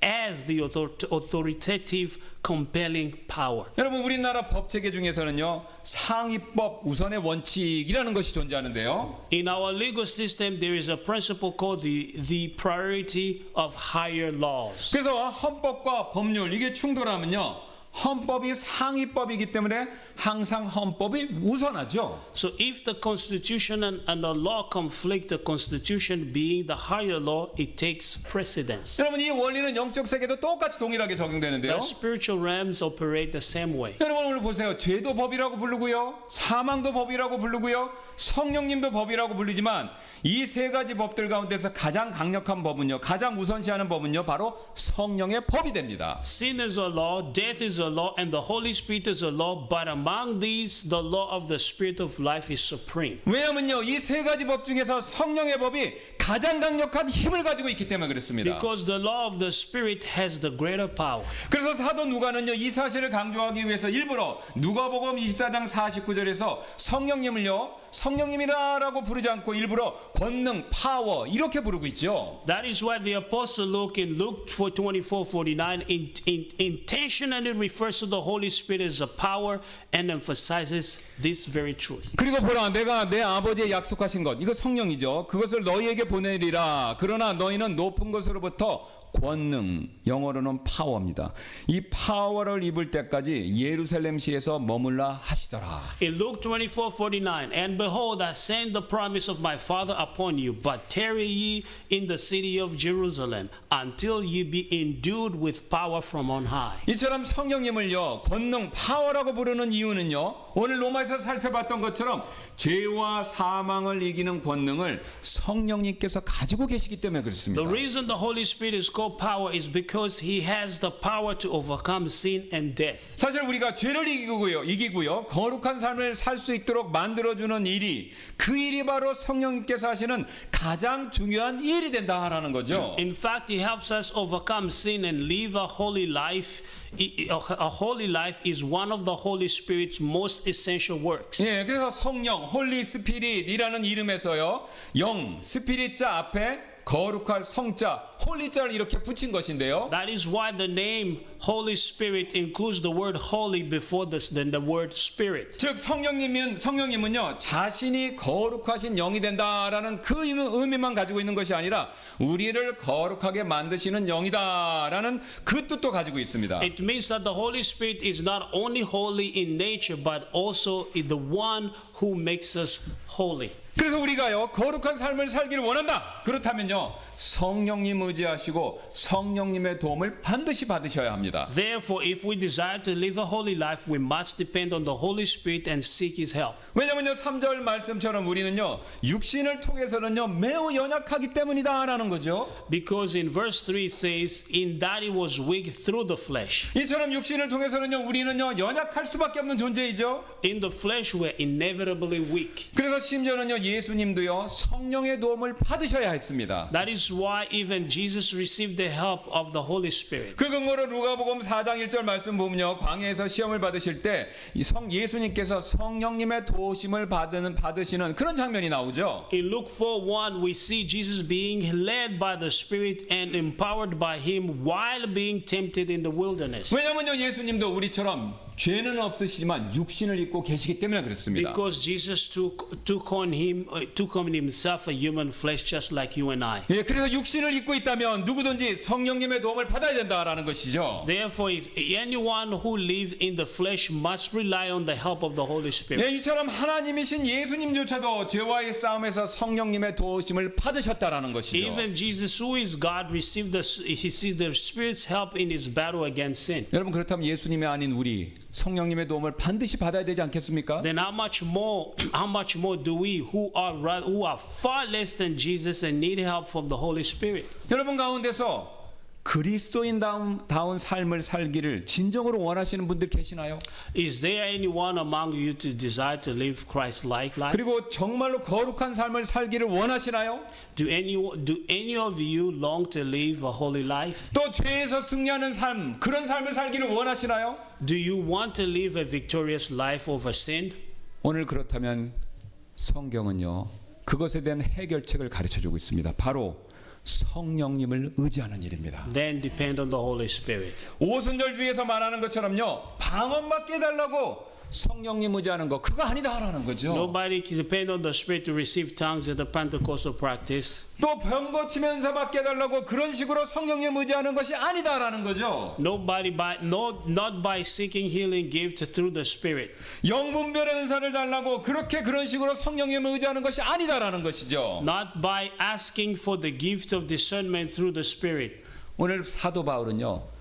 has the authoritative compelling power. 여러분 우리나라 법 체계 중에서는요 상위법 우선의 원칙이라는 것이 존재하는데요. In our legal system, there is a principle called the priority of higher laws. 그래서 헌법과 법률 이게 충돌하면요 헌법이 상위법이기 때문에 항상 헌법이 우선하죠. So if the Constitution and the law conflict, the Constitution being the higher law, it takes precedence. 여러분 이 원리는 영적 세계도 똑같이 동일하게 적용되는데요. The spiritual realms operate the same way. 여러분 오늘 보세요. 죄도 법이라고 부르고요. 사망도 법이라고 부르고요. 성령님도 법이라고 부르지만 이 세 가지 법들 가운데서 가장 강력한 법은요. 가장 우선시하는 법은요. 바로 성령의 법이 됩니다. Sin is a law, death is a law, and the Holy Spirit is a law, but among these, the law of the Spirit of life is supreme. 왜냐면요. 이 세 가지 법 중에서 성령의 법이 가장 강력한 힘을 가지고 있기 때문에 그렇습니다. Because the law of the Spirit has the greater power. 그래서 사도 누가는요. 이 사실을 강조하기 위해서 일부러 누가복음 24장 49절에서 성령님을요. 성령님이라고 부르지 않고 일부러 권능, 파워 이렇게 부르고 있죠. That is why the Apostle Luke in Luke 24:49 intentionally refers to the Holy Spirit as a power and emphasizes this very truth. 그리고 보라 내가 내 아버지의 약속하신 것 이거 성령이죠. 그것을 너희에게 보내리라. 그러나 너희는 높은 곳으로부터 권능, 영어로는 파워입니다. 이 파워를 입을 때까지 예루살렘시에서 머물라 하시더라. In Luke 24:49, and behold, I send the promise of my Father upon you, but tarry ye in the city of Jerusalem until ye be endued with power from on high. 이처럼 성령님을요 권능, 파워라고 부르는 이유는요 오늘 로마에서 살펴봤던 것처럼 죄와 사망을 이기는 권능을 성령님께서 가지고 계시기 때문에 그렇습니다. The reason the Holy Spirit is called power is because he has the power to overcome sin and death. 사실 우리가 죄를 이기고요 거룩한 삶을 살 수 있도록 만들어주는 일이 그 일이 바로 성령님께서 하시는 가장 중요한 일이 된다라는 거죠. In fact, he helps us overcome sin and live a holy life. A holy life is one of the Holy Spirit's most essential works. 예, 그래서 성령, 홀리 스피릿이라는 이름에서요 영, 스피릿자 앞에 거룩할 성자, 홀리자를 이렇게 붙인 것인데요. That is why the name Holy Spirit includes the word holy before the word spirit. 즉 성령님은요 자신이 거룩하신 영이 된다라는 그 의미만 가지고 있는 것이 아니라 우리를 거룩하게 만드시는 영이다라는 그 뜻도 가지고 있습니다. It means that the Holy Spirit is not only holy in nature but also is the one who makes us holy. 그래서 우리가요 거룩한 삶을 살기를 원한다. 그렇다면요 성령님 의지하시고 성령님의 도움을 반드시 받으셔야 합니다. Therefore, if we desire to live a holy life, we must depend on the Holy Spirit and seek His help. 왜냐면요 3절 말씀처럼 우리는요 육신을 통해서는요 매우 연약하기 때문이다라는 거죠. Because in verse 3 it says, in that He was weak through the flesh. 이처럼 육신을 통해서는요 우리는요 연약할 수밖에 없는 존재이죠. In the flesh we're inevitably weak. 그래서 심지어는요 예수님도요 성령의 도움을 받으셔야 했습니다. That is why even Jesus received the help of the Holy Spirit. 그 근거로 누가복음 4장 1절 말씀 보면요 광야에서 시험을 받으실 때 예수님께서 성령님의 도우심을 받으시는 그런 장면이 나오죠. In Luke 4:1 we see Jesus being led by the Spirit and empowered by Him while being tempted in the wilderness. 왜냐면요 예수님도 우리처럼 죄는 없으시지만 육신을 입고 계시기 때문에 그렇습니다. Because Jesus took on himself a human flesh just like you and I. 예, 그래서 육신을 입고 있다면 누구든지 성령님의 도움을 받아야 된다라는 것이죠. Therefore, if anyone who lives in the flesh must rely on the help of the Holy Spirit. 예, 이처럼 하나님이신 예수님조차도 죄와의 싸움에서 성령님의 도우심을 받으셨다라는 것이죠. Even Jesus, who is God, received the Spirit's help in His battle against sin. 여러분 그렇다면 예수님이 아닌 우리 성령님의 도움을 반드시 받아야 되지 않겠습니까? then how much more do we who are far less than Jesus and need help from the Holy Spirit? 여러분 가운데서 그리스도인다운 삶을 살기를 진정으로 원하시는 분들 계시나요? Is there anyone among you to desire to live Christ-like life? 그리고 정말로 거룩한 삶을 살기를 원하시나요? Do any of you long to live a holy life? 또 죄에서 승리하는 삶, 그런 삶을 살기를 원하시나요? Do you want to live a victorious life over sin? 오늘 그렇다면 성경은요, 그것에 대한 해결책을 가르쳐주고 있습니다. 바로 성령님을 의지하는 일입니다. Then depend on the Holy Spirit. 오순절주의에서 말하는 것처럼요, 방언 받게 해달라고 성령님 의지하는 거 그거 아니다라는 거죠. Nobody can depend on the Spirit to receive tongues at the Pentecostal practice. 또 병 고치면서 받게 해달라고 그런 식으로 성령님 의지하는 것이 아니다라는 거죠. Not by seeking healing gift through the Spirit. 영분별의 은사를 달라고 그런 식으로 성령님을 의지하는 것이 아니다라는 것이죠. Not by asking for the gift of discernment through the Spirit. 오늘 사도 바울은요,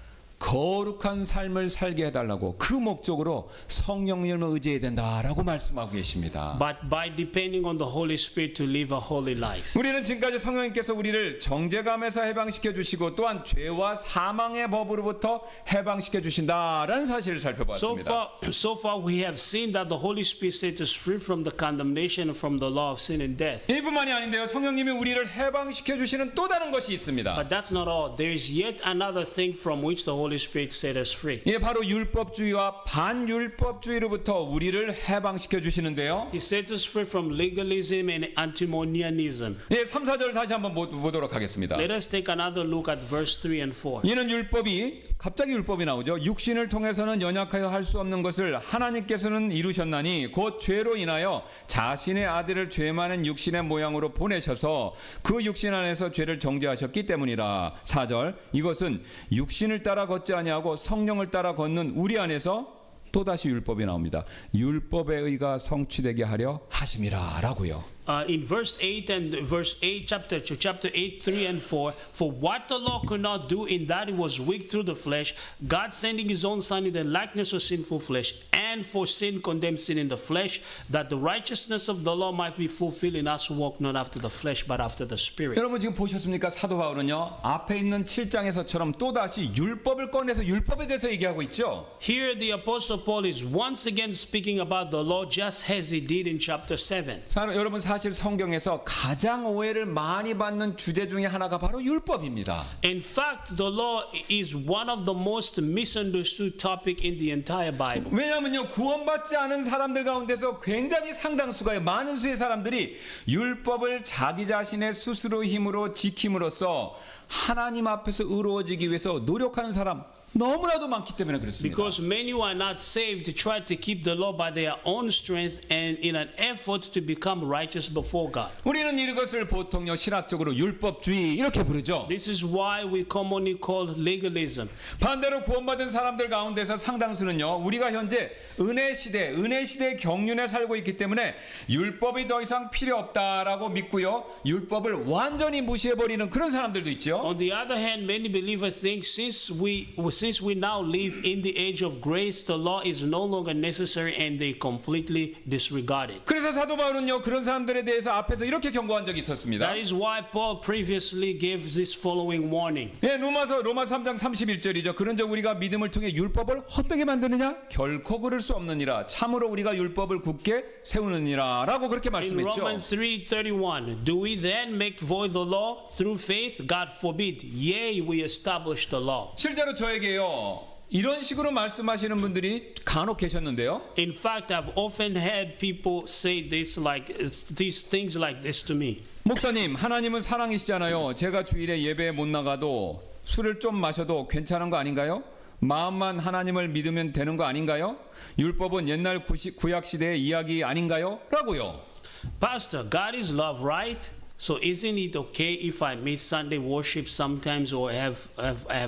거룩한 삶을 살게 해달라고 그 목적으로 성령님을 의지해야 된다라고 말씀하고 계십니다. But by depending on the Holy Spirit to live a holy life. 우리는 지금까지 성령님께서 우리를 정죄감에서 해방시켜 주시고 또한 죄와 사망의 법으로부터 해방시켜 주신다라는 사실을 살펴봤습니다. So far we have seen that the Holy Spirit sets us free from the condemnation from the law of sin and death. 이뿐만이 아닌데요, 성령님이 우리를 해방시켜 주시는 또 다른 것이 있습니다. But that's not all. There is yet another thing from which the Holy Spirit set us free. 예, 바로 율법주의와 반율법주의로부터 우리를 해방시켜 주시는데요. He sets us free from legalism and antinomianism. 예, 3, 4절 다시 한번 보도록 하겠습니다. Let us take another look at verse 3 and 4. 이는 율법이 갑자기 율법이 나오죠. 육신을 통해서는 연약하여 할 수 없는 것을 하나님께서는 이루셨나니 곧 죄로 인하여 자신의 아들을 죄 많은 육신의 모양으로 보내셔서 그 육신 안에서 죄를 정죄하셨기 때문이라. 4절 이것은 육신을 따라 걷지 아니하고 성령을 따라 걷는 우리 안에서 또다시 율법이 나옵니다. 율법의 의가 성취되게 하려 하심이라라고요. In verse 8 and verse 8 chapter 8 3 and 4, for what the law could not do in that it was weak through the flesh, God sending his own son in the likeness of sinful flesh, and for sin condemned sin in the flesh, that the righteousness of the law might be fulfilled in us who walk not after the flesh but after the Spirit. 여러분 지금 보셨습니까? 사도 바울은요, 앞에 있는 7장에서처럼 또다시 율법을 꺼내서 율법에 대해서 얘기하고 있죠. Here the apostle Paul is once again speaking about the law just as he did in chapter 7. 여러분 사실 성경에서 가장 오해를 많이 받는 주제 중에 하나가 바로 율법입니다. In fact, the law is one of the most misunderstood topic in the entire Bible. 왜냐하면요, 구원받지 않은 사람들 가운데서 굉장히 상당수가 많은 수의 사람들이 율법을 자기 자신의 스스로 힘으로 지킴으로써 하나님 앞에서 의로워지기 위해서 노력하는 사람 너무나도 많기 때문에 그렇습니다. Because many who are not saved try to keep the law by their own strength and in an effort to become righteous before God. 우리는 이것을 보통요 신학적으로 율법주의 이렇게 부르죠. This is why we commonly call legalism. 반대로 구원받은 사람들 가운데서 상당수는요, 우리가 현재 은혜 시대 경륜에 살고 있기 때문에 율법이 더 이상 필요 없다라고 믿고요, 율법을 완전히 무시해버리는 그런 사람들도 있죠. On the other hand, many believers think since we now live in the age of grace, the law is no longer necessary and they completely disregard it. 그래서 사도 바울은요, 그런 사람들에 대해서 앞에서 이렇게 경고한 적이 있었습니다. That is why Paul previously gave this following warning. 예, 로마 3장 31절이죠. 그런즉 우리가 믿음을 통해 율법을 헛되게 만드느냐? 결코 그럴 수 없느니라. 참으로 우리가 율법을 굳게 세우느니라라고 그렇게 In 말씀했죠. Romans 3:31, do we then make void the law through faith? God forbid. Yea, we establish the law. 실제로 저에게요, 이런 식으로 말씀하시는 분들이 간혹 계셨는데요. In fact, I've often had people say these things like this to me. 목사님, 하나님은 사랑이시잖아요. 제가 주일에 예배에 못 나가도 술을 좀 마셔도 괜찮은 거 아닌가요? 마음만 하나님을 믿으면 되는 거 아닌가요? 율법은 옛날 구약 시대의 이야기 아닌가요? 라고요. Pastor, God is love, right? So isn't it okay if I miss Sunday worship sometimes or have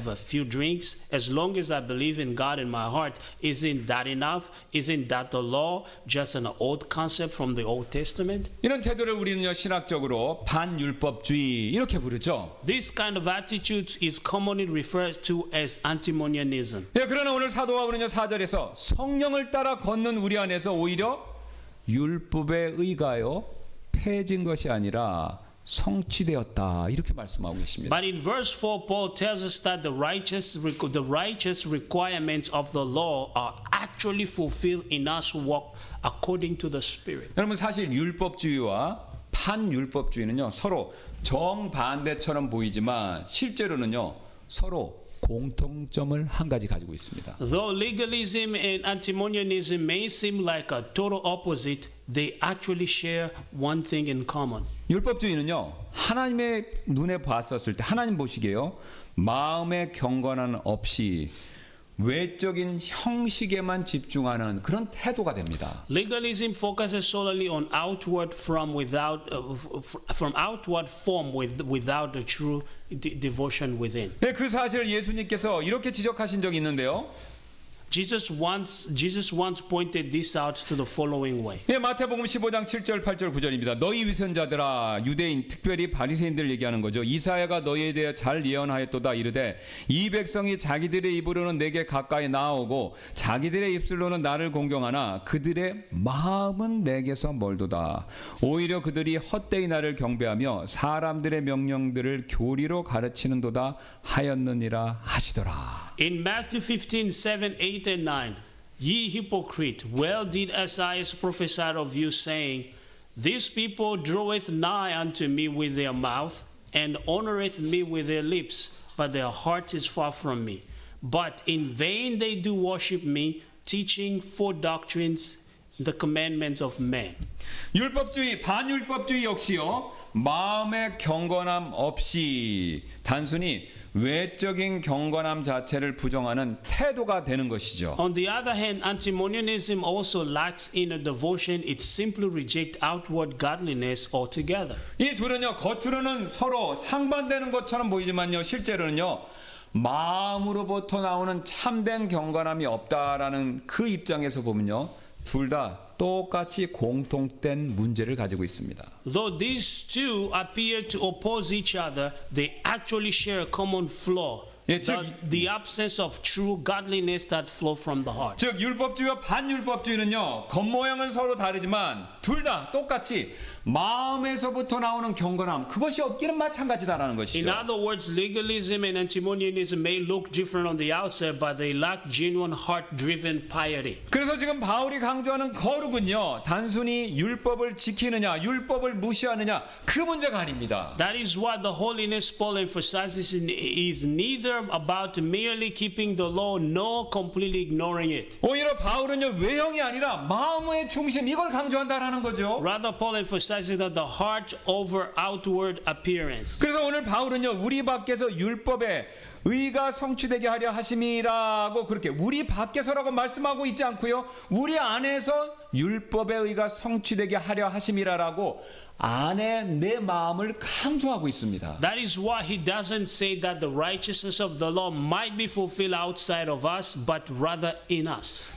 a few drinks? As long as I believe in God in my heart, isn't that enough? Isn't that the law? Just an old concept from the Old Testament? 이런 태도를 우리는요 신학적으로 반율법주의 이렇게 부르죠. This kind of attitude is commonly referred to as antinomianism. 예, 그러나 오늘 사도 바울은요 4절에서 성령을 따라 걷는 우리 안에서 오히려 율법의 의가요 폐해진 것이 아니라 성취되었다 이렇게 말씀하고 계십니다. But in verse 4, Paul tells us that the righteous requirements of the law are actually fulfilled in us who walk according to the Spirit. 여러분 사실 율법주의와 반율법주의는요 서로 정반대처럼 보이지만 실제로는요 서로 공통점을 한 가지 가지고 있습니다. Though legalism and antinomianism may seem like a total opposite, they actually share one thing in common. 율법주의는요 하나님의 눈에 봤었을 때 하나님 보시기에요 마음의 경건함 없이 외적인 형식에만 집중하는 그런 태도가 됩니다. Legalism focuses solely on outward from outward form without the true devotion within. 네, 그 사실을 예수님께서 이렇게 지적하신 적이 있는데요. Jesus once pointed this out to the following way. 예, 마태복음 15장 7절 8절 9절입니다. 너희 위선자들아 유대인 특별히 바리새인들 얘기하는 거죠. 이사야가 너희에 대해 잘 예언하였도다 이르되 이 백성이 자기들의 입으로는 내게 가까이 나아오고 자기들의 입술로는 나를 공경하나 그들의 마음은 내게서 멀도다. 오히려 그들이 헛되이 나를 경배하며 사람들의 명령들을 교리로 가르치는도다 하였느니라 하시더라. In Matthew 15, 7, 8, and 9, ye hypocrite, well did Esaias prophesy of you, saying, These people draweth nigh unto me with their mouth, and honoreth me with their lips, but their heart is far from me. But in vain they do worship me, teaching for doctrines the commandments of men. 율법주의, 반율법주의 역시요 마음의 경건함 없이 단순히 외적인 경건함 자체를 부정하는 태도가 되는 것이죠. On the other hand, antinomianism also lacks inner devotion. It simply rejects outward godliness altogether. 이 둘은요 겉으로는 서로 상반되는 것처럼 보이지만요 실제로는요 마음으로부터 나오는 참된 경건함이 없다라는 그 입장에서 보면요 둘 다 똑같이 공통된 문제를 가지고 있습니다. Though these two appear to oppose each other, they actually share a common flaw. 예, 즉, The absence of true godliness that flow from the heart. 즉 율법주의와 반율법주의는요 겉모양은 서로 다르지만 둘 다 똑같이 마음에서부터 나오는 경건함 그것이 없기는 마찬가지다라는 In 것이죠. other words, legalism and antinomianism may look different on the outside, but they lack genuine heart-driven piety. 그래서 지금 바울이 강조하는 거룩은요 단순히 율법을 지키느냐 율법을 무시하느냐 그 문제가 아닙니다. That is what the holiness Paul emphasizes is neither about merely keeping the law nor completely ignoring it. 오히려 바울은요 외형이 아니라 마음의 중심 이걸 강조한다라는 거죠. Rather, Paul emphasizes that the heart over outward appearance. 그래서 오늘 바울은요 우리 밖에서 율법의 의가 성취되게 하려 하심이라고 그렇게 우리 밖에서라고 말씀하고 있지 않고요 우리 안에서 율법의 의가 성취되게 하려 하심이라라고 안에 내 마음을 강조하고 있습니다. That is why he doesn't say that the righteousness of the law might be fulfilled outside of us, but rather in us.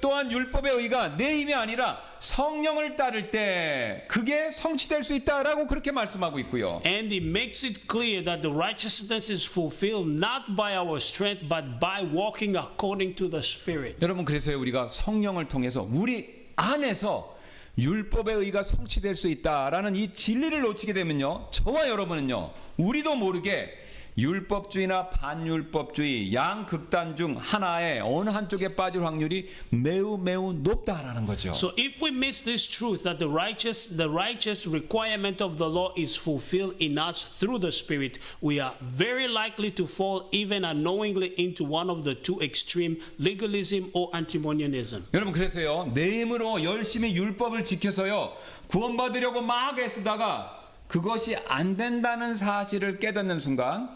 또한 율법의 의가 내 힘이 아니라 성령을 따를 때 그게 성취될 수 있다라고 그렇게 말씀하고 있고요. And he makes it clear that the righteousness is fulfilled not by our strength, but by walking according to the Spirit. 여러분 그래서 우리가 성령을 통해서 우리 안에서 율법의 의가 성취될 수 있다라는 이 진리를 놓치게 되면요 저와 여러분은요 우리도 모르게 율법주의나 반율법주의 양극단 중 하나의 어느 한쪽에 빠질 확률이 매우 높다라는 거죠. So if we miss this truth that the righteous requirement of the law is fulfilled in us through the Spirit, we are very likely to fall even unknowingly into one of the two extreme, legalism or antinomianism. 여러분 그래서요 내 힘으로 열심히 율법을 지켜서요 구원받으려고 막 애쓰다가 그것이 안 된다는 사실을 깨닫는 순간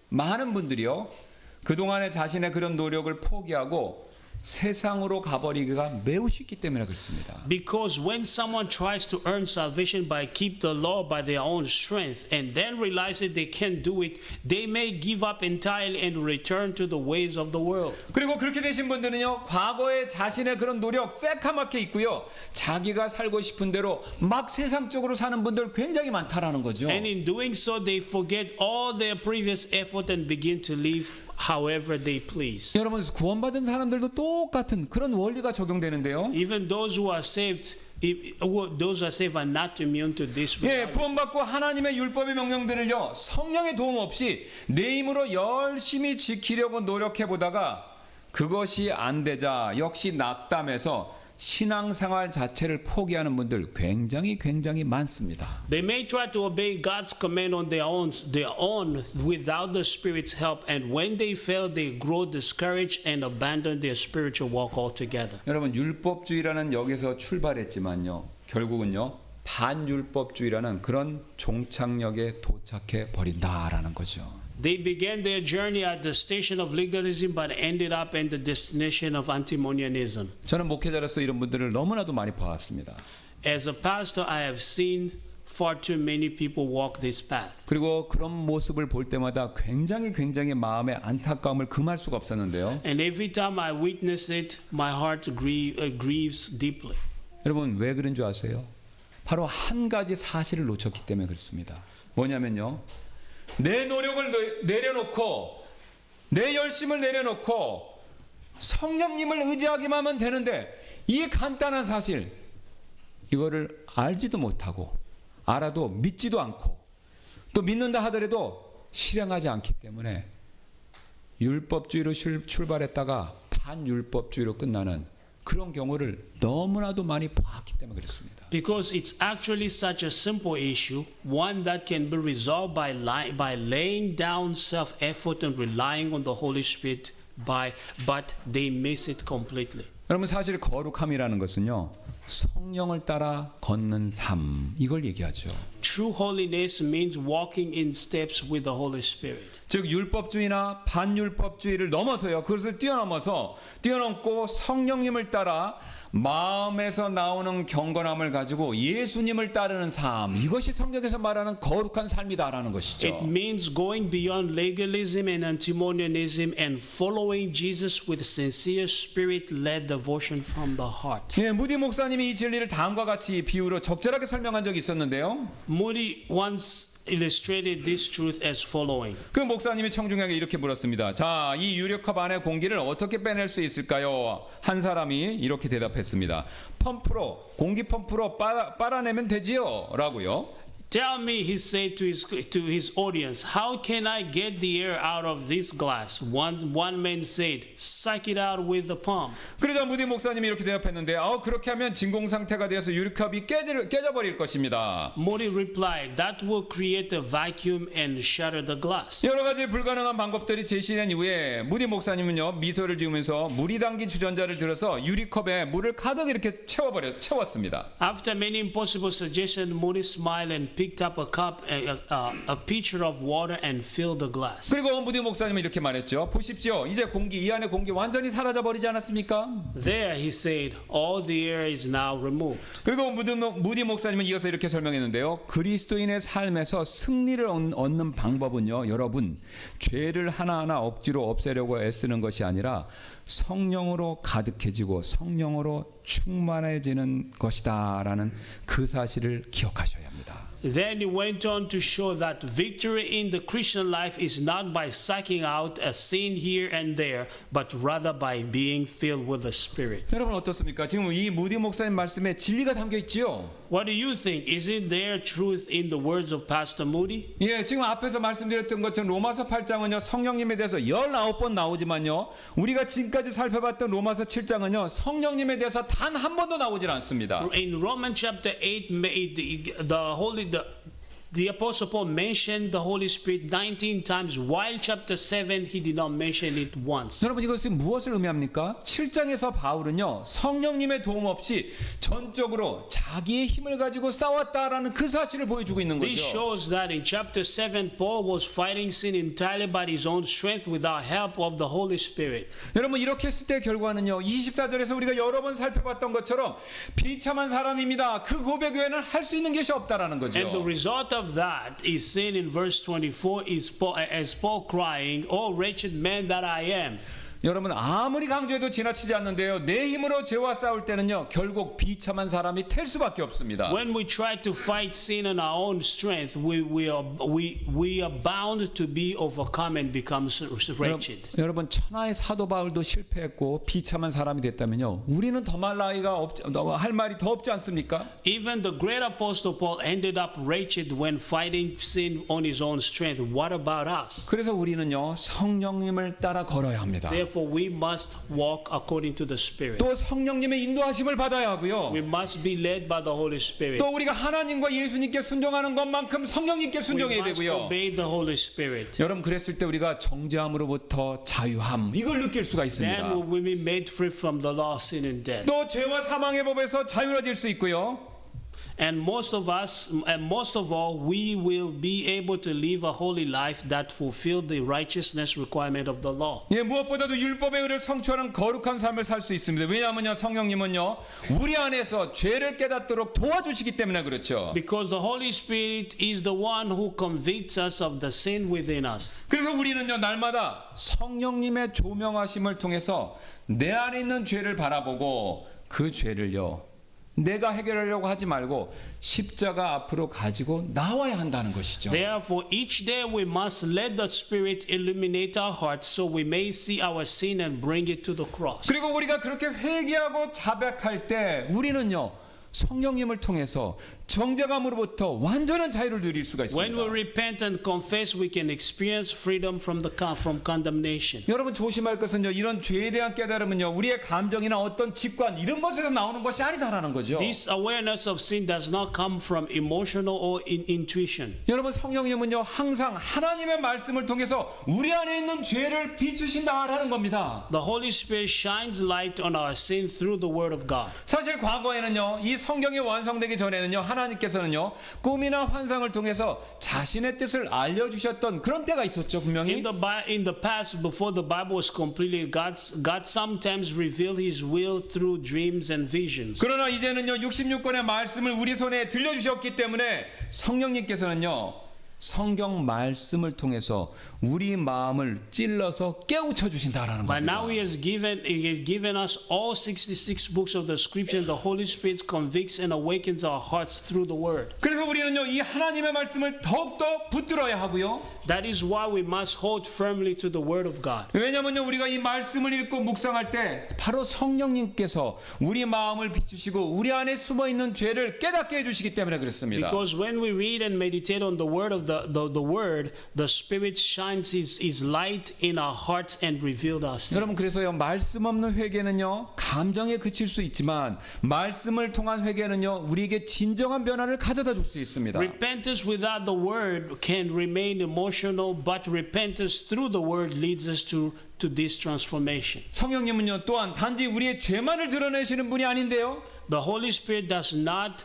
많은 분들이요 그동안의 자신의 그런 노력을 포기하고 세상으로 가버리기가 매우 쉽기 때문에 그렇습니다. Because when someone tries to earn salvation by keep the law by their own strength and then realize that they can't do it, they may give up entirely and return to the ways of the world. 그리고 그렇게 되신 분들은요, 과거에 자신의 그런 노력 새카맣게 있고요, 자기가 살고 싶은 대로 막 세상적으로 사는 분들 굉장히 많다라는 거죠. And in doing so, they forget all their previous effort and begin to live however they please. 여러분, 구원받은 사람들도 똑같은 그런 원리가 적용되는데요. Even those who are saved, those who are saved are not immune to this. 예, 구원받고 하나님의 율법의 명령들을요, 성령의 도움 없이 내 힘으로 열심히 지키려고 노력해 보다가 그것이 안 되자 역시 낙담해서 신앙생활 자체를 포기하는 분들 굉장히 많습니다. They may try to obey God's command on their own without the Spirit's help, and when they fail, they grow discouraged and abandon their spiritual walk altogether. 여러분, 율법주의라는 여기서 출발했지만요, 결국은요, 반율법주의라는 그런 종착역에 도착해 버린다라는 거죠. They began their journey at the station of legalism, but ended up in the destination of antinomianism. 저는 목회자로서 이런 분들을 너무나도 많이 봐왔습니다. As a pastor, I have seen far too many people walk this path. 그리고 그런 모습을 볼 때마다 굉장히 마음에 안타까움을 금할 수가 없었는데요. And every time I witness it, my heart grieves deeply. 여러분, 왜 그런 줄 아세요? 바로 한 가지 사실을 놓쳤기 때문에 그렇습니다. 뭐냐면요, 내 노력을 내려놓고 내 열심을 내려놓고 성령님을 의지하기만 하면 되는데, 이 간단한 사실 이거를 알지도 못하고 알아도 믿지도 않고 또 믿는다 하더라도 실행하지 않기 때문에 율법주의로 출발했다가 반율법주의로 끝나는 그런 경우를 너무나도 많이 봤기 때문에 그렇습니다. Because it's actually such a simple issue, one that can be resolved by laying down self-effort and relying on the Holy Spirit, but they miss it completely. 여러분, 사실 거룩함이라는 것은요, 성령을 따라 걷는 삶, 이걸 얘기하죠. True holiness means walking in steps with the Holy Spirit. 즉 율법주의나 반율법주의를 넘어서요, 그것을 뛰어넘고 성령님을 따라 마음에서 나오는 경건함을 가지고 예수님을 따르는 삶, 이것이 성경에서 말하는 거룩한 삶이다라는 것이죠. It means going beyond legalism and antinomianism and following Jesus with sincere spirit-led devotion from the heart. 예, 무디 목사님이 이 진리를 다음과 같이 비유로 적절하게 설명한 적이 있었는데요. Moody once illustrated this truth as following. 그 목사님이 청중에게 이렇게 물었습니다. 자, 이 유력컵 안에 공기를 어떻게 빼낼 수 있을까요? 한 사람이 이렇게 대답했습니다. 공기 펌프로 빨아내면 되지요? 라고요. Tell me, he said to his audience, how can I get the air out of this glass? One man said, suck it out with the pump. 그러자 무디 목사님이 이렇게 대답했는데, 그렇게 하면 진공 상태가 되어서 유리컵이 깨져버릴 것입니다. Moody replied, that will create a vacuum and shatter the glass. 여러 가지 불가능한 방법들이 제시된 이후에 무디 목사님은요, 미소를 지으면서 물이 담긴 주전자를 들어서 유리컵에 물을 가득 이렇게 채웠습니다. After many impossible suggestions, Moody smiled and picked up a cup, a pitcher of water, and filled the glass. 그리고 무디 목사님은 이렇게 말했죠. 보십시오, 이제 이 안에 공기 완전히 사라져 버리지 않았습니까? There, he said, all the air is now removed. 그리고 무디 목사님은 이어서 이렇게 설명했는데요. 그리스도인의 삶에서 승리를 얻는 방법은요, 여러분, 죄를 하나하나 억지로 없애려고 애쓰는 것이 아니라 성령으로 가득해지고 성령으로 충만해지는 것이다라는 그 사실을 기억하셔야 합니다. Then he went on to show that victory in the Christian life is not by sucking out a sin here and there, but rather by being filled with the Spirit. 여러분 어떻습니까? 지금 이 무디 목사님 말씀에 진리가 담겨 있지요? What do you think? Isn't there truth in the words of Pastor Moody? 예, 지금 앞에서 말씀드렸던 것처럼 로마서 8장은요, 성령님에 대해서 19번 나오지만요, 우리가 지금까지 살펴봤던 로마서 7장은요, 성령님에 대해서 단 한 번도 나오질 않습니다. In Romans chapter 8, The Apostle Paul mentioned the Holy Spirit 19 times, while chapter 7 he did not mention it once. 여러분 이것은 무엇을 의미합니까? 7장에서 바울은요 성령님의 도움 없이 전적으로 자기의 힘을 가지고 싸웠다라는 그 사실을 보여주고 있는 This 거죠. shows that in chapter 7 Paul was fighting sin entirely by his own strength without help of the Holy Spirit. 여러분 이렇게 했을 때 결과는요 24절에서 우리가 여러 번 살펴봤던 것처럼 비참한 사람입니다. 그 고백 외에는 할 수 있는 것이 없다라는 And the 거죠. result of that is seen in verse 24 is as Paul crying, "Oh wretched man that I am." 여러분 아무리 강조해도 지나치지 않는데요. 내 힘으로 죄와 싸울 때는요 결국 비참한 사람이 될 수밖에 없습니다. When we try to fight sin in our own strength, we are bound to be overcome and become wretched. 여러분 천하의 사도 바울도 실패했고 비참한 사람이 됐다면요 우리는 더말 나이가 할 말이 더 없지 않습니까? Even the great apostle Paul ended up wretched when fighting sin on his own strength. What about us? 그래서 우리는요 성령님을 따라 걸어야 합니다. Therefore, we must walk according to the Spirit. 또 성령님의 인도하심을 받아야 하고요. We must be led by the Holy Spirit. 또 우리가 하나님과 예수님께 순종하는 것만큼 성령님께 We 순종해야 must 되고요. obey the Holy Spirit. 여러분 그랬을 때 우리가 정죄함으로부터 자유함 이걸 느낄 수가 Then 있습니다. we will be made free from the law, sin, and death. 또 죄와 사망의 법에서 자유로워질 수 있고요. And most of us, and most of all, we will be able to live a holy life that fulfill the righteousness requirement of the law. 예, 무엇보다도 율법의 의를 성취하는 거룩한 삶을 살 수 있습니다. 왜냐하면요 성령님은요 우리 안에서 죄를 깨닫도록 도와주시기 때문에 그렇죠. Because the Holy Spirit is the one who convicts us of the sin within us. 그래서 우리는요 날마다 성령님의 조명하심을 통해서 내 안에 있는 죄를 바라보고 그 죄를요 내가 해결하려고 하지 말고 십자가 앞으로 가지고 나와야 한다는 것이죠. Therefore, each day we must let the Spirit illuminate our hearts so we may see our sin and bring it to the cross. 그리고 우리가 그렇게 회개하고 자백할 때 우리는요 성령님을 통해서 정죄감으로부터 완전한 자유를 누릴 수가 When we 있습니다. repent and confess, we can experience freedom from condemnation. 여러분 조심할 것은요 이런 죄에 대한 깨달음은요 우리의 감정이나 어떤 직관 이런 것에서 나오는 것이 아니다라는 거죠. This awareness of sin does not come from emotional or intuition. 여러분 성령님은요 항상 하나님의 말씀을 통해서 우리 안에 있는 죄를 비추신다라는 겁니다. The Holy Spirit shines light on our sin through the Word of God. 사실 과거에는요 이 성경이 완성되기 전에는요 하나님께서는요 꿈이나 환상을 통해서 자신의 뜻을 알려주셨던 그런 때가 있었죠 분명히. In the past, before the Bible was completed, God sometimes revealed His will through dreams and visions. 그러나 이제는요 66권의 말씀을 우리 손에 들려주셨기 때문에 성령님께서는요 성경 말씀을 통해서 우리 마음을 찔러서 깨우쳐 주신다라는 But now 겁니다. He has given us all 66 books of the Scripture. The Holy Spirit convicts and awakens our hearts through the Word. 그래서 우리는요 이 하나님의 말씀을 더욱더 붙들어야 하고요. That is why we must hold firmly to the Word of God. 왜냐면요 우리가 이 말씀을 읽고 묵상할 때 바로 성령님께서 우리 마음을 비추시고 우리 안에 숨어 있는 죄를 깨닫게 해주시기 때문에 그렇습니다. Because when we read and meditate on the word of the word, the Spirit shines His light in our hearts and revealed our sin. 여러분 그래서요 말씀 없는 회개는요 감정에 그칠 수 있지만 말씀을 통한 회개는요 우리에게 진정한 변화를 가져다 줄 수 있습니다. Repentance without the word can remain emotional, but repentance through the word leads us to this transformation. 성령님은요 또한 단지 우리의 죄만을 드러내시는 분이 아닌데요. The Holy Spirit does not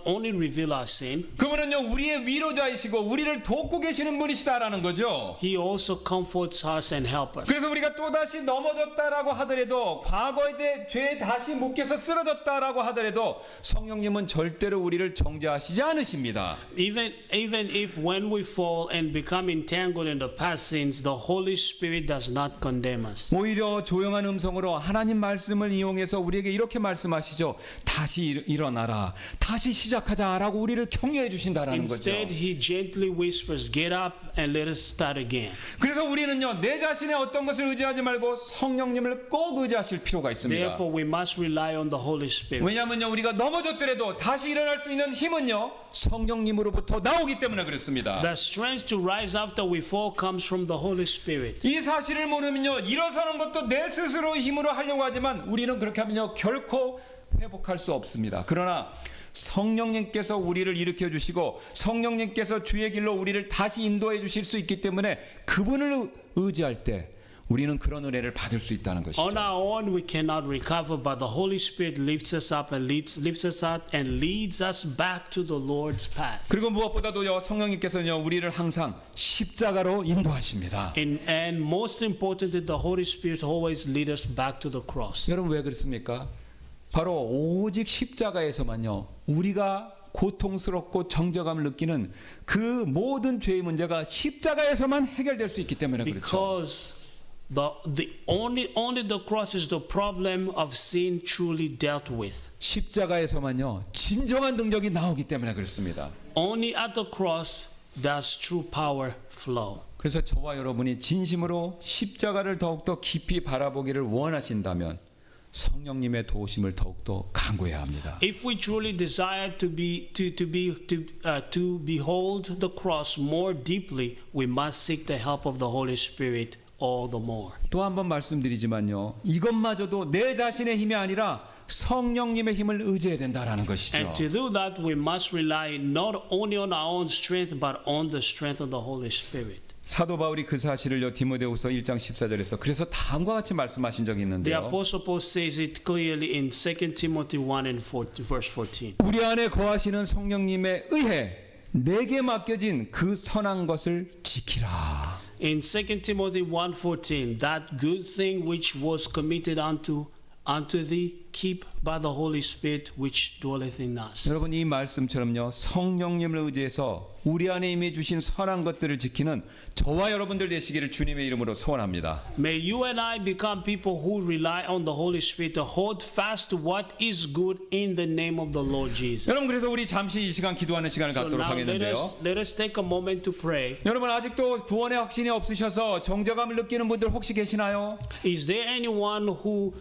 only reveal our sin. 그분은요 우리의 위로자이시고 우리를 돕고 계시는 분이시다라는 거죠. He also comforts us and helps us. 그래서 우리가 또다시 넘어졌다라고 하더라도 과거에 죄에 다시 묶여서 쓰러졌다라고 하더라도 성령님은 절대로 우리를 정죄하시지 않으십니다. Even if when we fall and become entangled in the past sins, the Holy Spirit does not condemn us. 오히려 조용한 음성으로 하나님 말씀을 이용해서 우리에게 이렇게 말씀하시죠. 다시 일어나라. 다시 시작하자라고 우리를 격려해 주신다라는 거죠. Instead, He gently whispers, "Get up and let us start again." 그래서 우리는요 내 자신의 어떤 것을 의지하지 말고 성령님을 꼭 의지하실 필요가 있습니다. Therefore, we must rely on the Holy Spirit. 왜냐하면요 우리가 넘어졌더라도 다시 일어날 수 있는 힘은요 성령님으로부터 나오기 때문에 그렇습니다. The strength to rise after we fall comes from the Holy Spirit. 이 사실을 모르면요 일어서는 것도 내 스스로 힘으로 하려고 하지만 우리는 그렇게 하면요 결코 회복할 수 없습니다. 그러나 성령님께서 우리를 일으켜 주시고 성령님께서 주의 길로 우리를 다시 인도해 주실 수 있기 때문에 그분을 의지할 때 우리는 그런 은혜를 받을 수 있다는 것이죠. On our own, we cannot recover, but the Holy Spirit lifts us up and lifts us up and leads us back to the Lord's path. 그리고 무엇보다도요, 성령님께서는요, 우리를 항상 십자가로 인도하십니다. And most importantly, the Holy Spirit always leads us back to the cross. 여러분 왜 그렇습니까? 바로 오직 십자가에서만요, 우리가 고통스럽고 정죄감을 느끼는 그 모든 죄의 문제가 십자가에서만 해결될 수 있기 때문에 그렇죠. Because only the cross is the problem of sin truly dealt with. 십자가에서만요, 진정한 능력이 나오기 때문에 그렇습니다. Only at the cross does true power flow. 그래서 저와 여러분이 진심으로 십자가를 더욱더 깊이 바라보기를 원하신다면 성령님의 도우심을 더욱더 간구해야 합니다. If we truly desire to behold the cross more deeply, we must seek the help of the Holy Spirit all the more. 또 한 번 말씀드리지만요, 이것마저도 내 자신의 힘이 아니라 성령님의 힘을 의지해야 된다라는 것이죠. And to do that, we must rely not only on our own strength, but on the strength of the Holy Spirit. 사도 바울이 그 사실을요, 디모데후서 1장 14절에서 그래서 다음과 같이 말씀하신 적이 The 있는데요. Apostle Paul says it clearly in 2 Timothy 1 and verse 14. 우리 안에 거하시는 성령님에 의해 내게 맡겨진 그 선한 것을 지키라. In 2 Timothy 1:14, that good thing which was committed unto thee, keep by the Holy Spirit which dwelleth in us. 여러분 이 말씀처럼요, 성령님을 의지해서 우리 안에 임해 주신 선한 것들을 지키는 저와 여러분들 되시기를 주님의 이름으로 소원합니다. May you and I become people who rely on the Holy Spirit to hold fast to what is good in the name of the Lord Jesus. 여러분 그래서 우리 잠시 이 시간 기도하는 시간을 So 갖도록 now 하겠는데요. let us take a moment to pray. 여러분 아직도 구원의 확신이 없으셔서 정죄감을 느끼는 분들 혹시 계시나요? Is there anyone who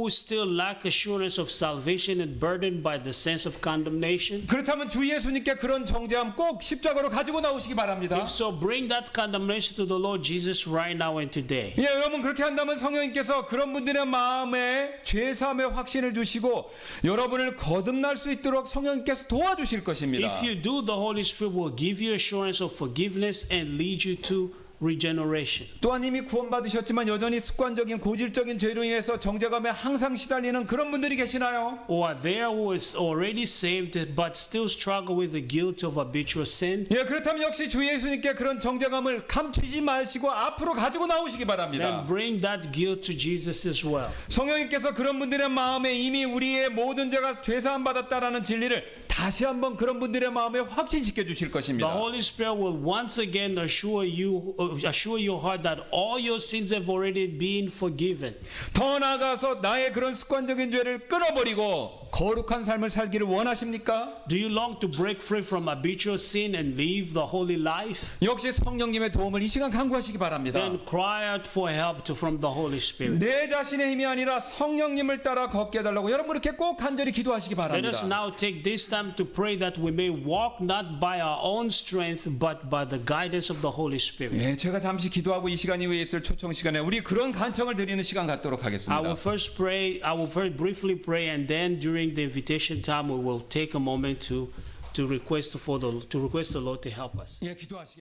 still lack assurance of salvation and burdened by the sense of condemnation? 그렇다면 주 예수님께 그런 정죄함 꼭 십자가로 가지고 나오시기 바랍니다. If so, bring that condemnation to the Lord Jesus right now and today. 예, 여러분 그렇게 한다면 성령님께서 그런 분들의 마음에 죄사함의 확신을 주시고 여러분을 거듭날 수 있도록 성령님께서 도와주실 것입니다. If you do, the Holy Spirit will give you assurance of forgiveness and lead you to regeneration. 또한 이미 구원받으셨지만 여전히 습관적인 고질적인 죄로 인해서 정죄감에 항상 시달리는 그런 분들이 계시나요? Or there who is already saved but still struggle with the guilt of habitual sin. 예, 그렇다면 역시 주 예수님께 그런 정죄감을 감추지 마시고 앞으로 가지고 나오시기 바랍니다. Then bring that guilt to Jesus as well. 성령님께서 그런 분들의 마음에 이미 우리의 모든 죄가 죄사함 받았다라는 진리를 다시 한번 그런 분들의 마음에 확신시켜 주실 The 것입니다. Holy Spirit will once again assure your heart that all your sins have already been forgiven. 더 나아가서 나의 그런 습관적인 죄를 끊어버리고 거룩한 삶을 살기를 원하십니까? Do you long to break free from habitual sin and live the holy life? 역시 성령님의 도움을 이 시간 간구하시기 바랍니다. Then cry out for help from the Holy Spirit. 내 자신의 힘이 아니라 성령님을 따라 걷게 해달라고 여러분 그렇게 꼭 간절히 기도하시기 Let us 바랍니다. now take this time to pray that we may walk not by our own strength but by the guidance of the Holy Spirit. 예, 제가 잠시 기도하고 이 시간 이후에 있을 초청 시간에 우리 그런 간청을 드리는 시간 갖도록 I 하겠습니다. will first briefly pray, and then during the invitation time we will take a moment to request the Lord to help us. 예, 기도하시기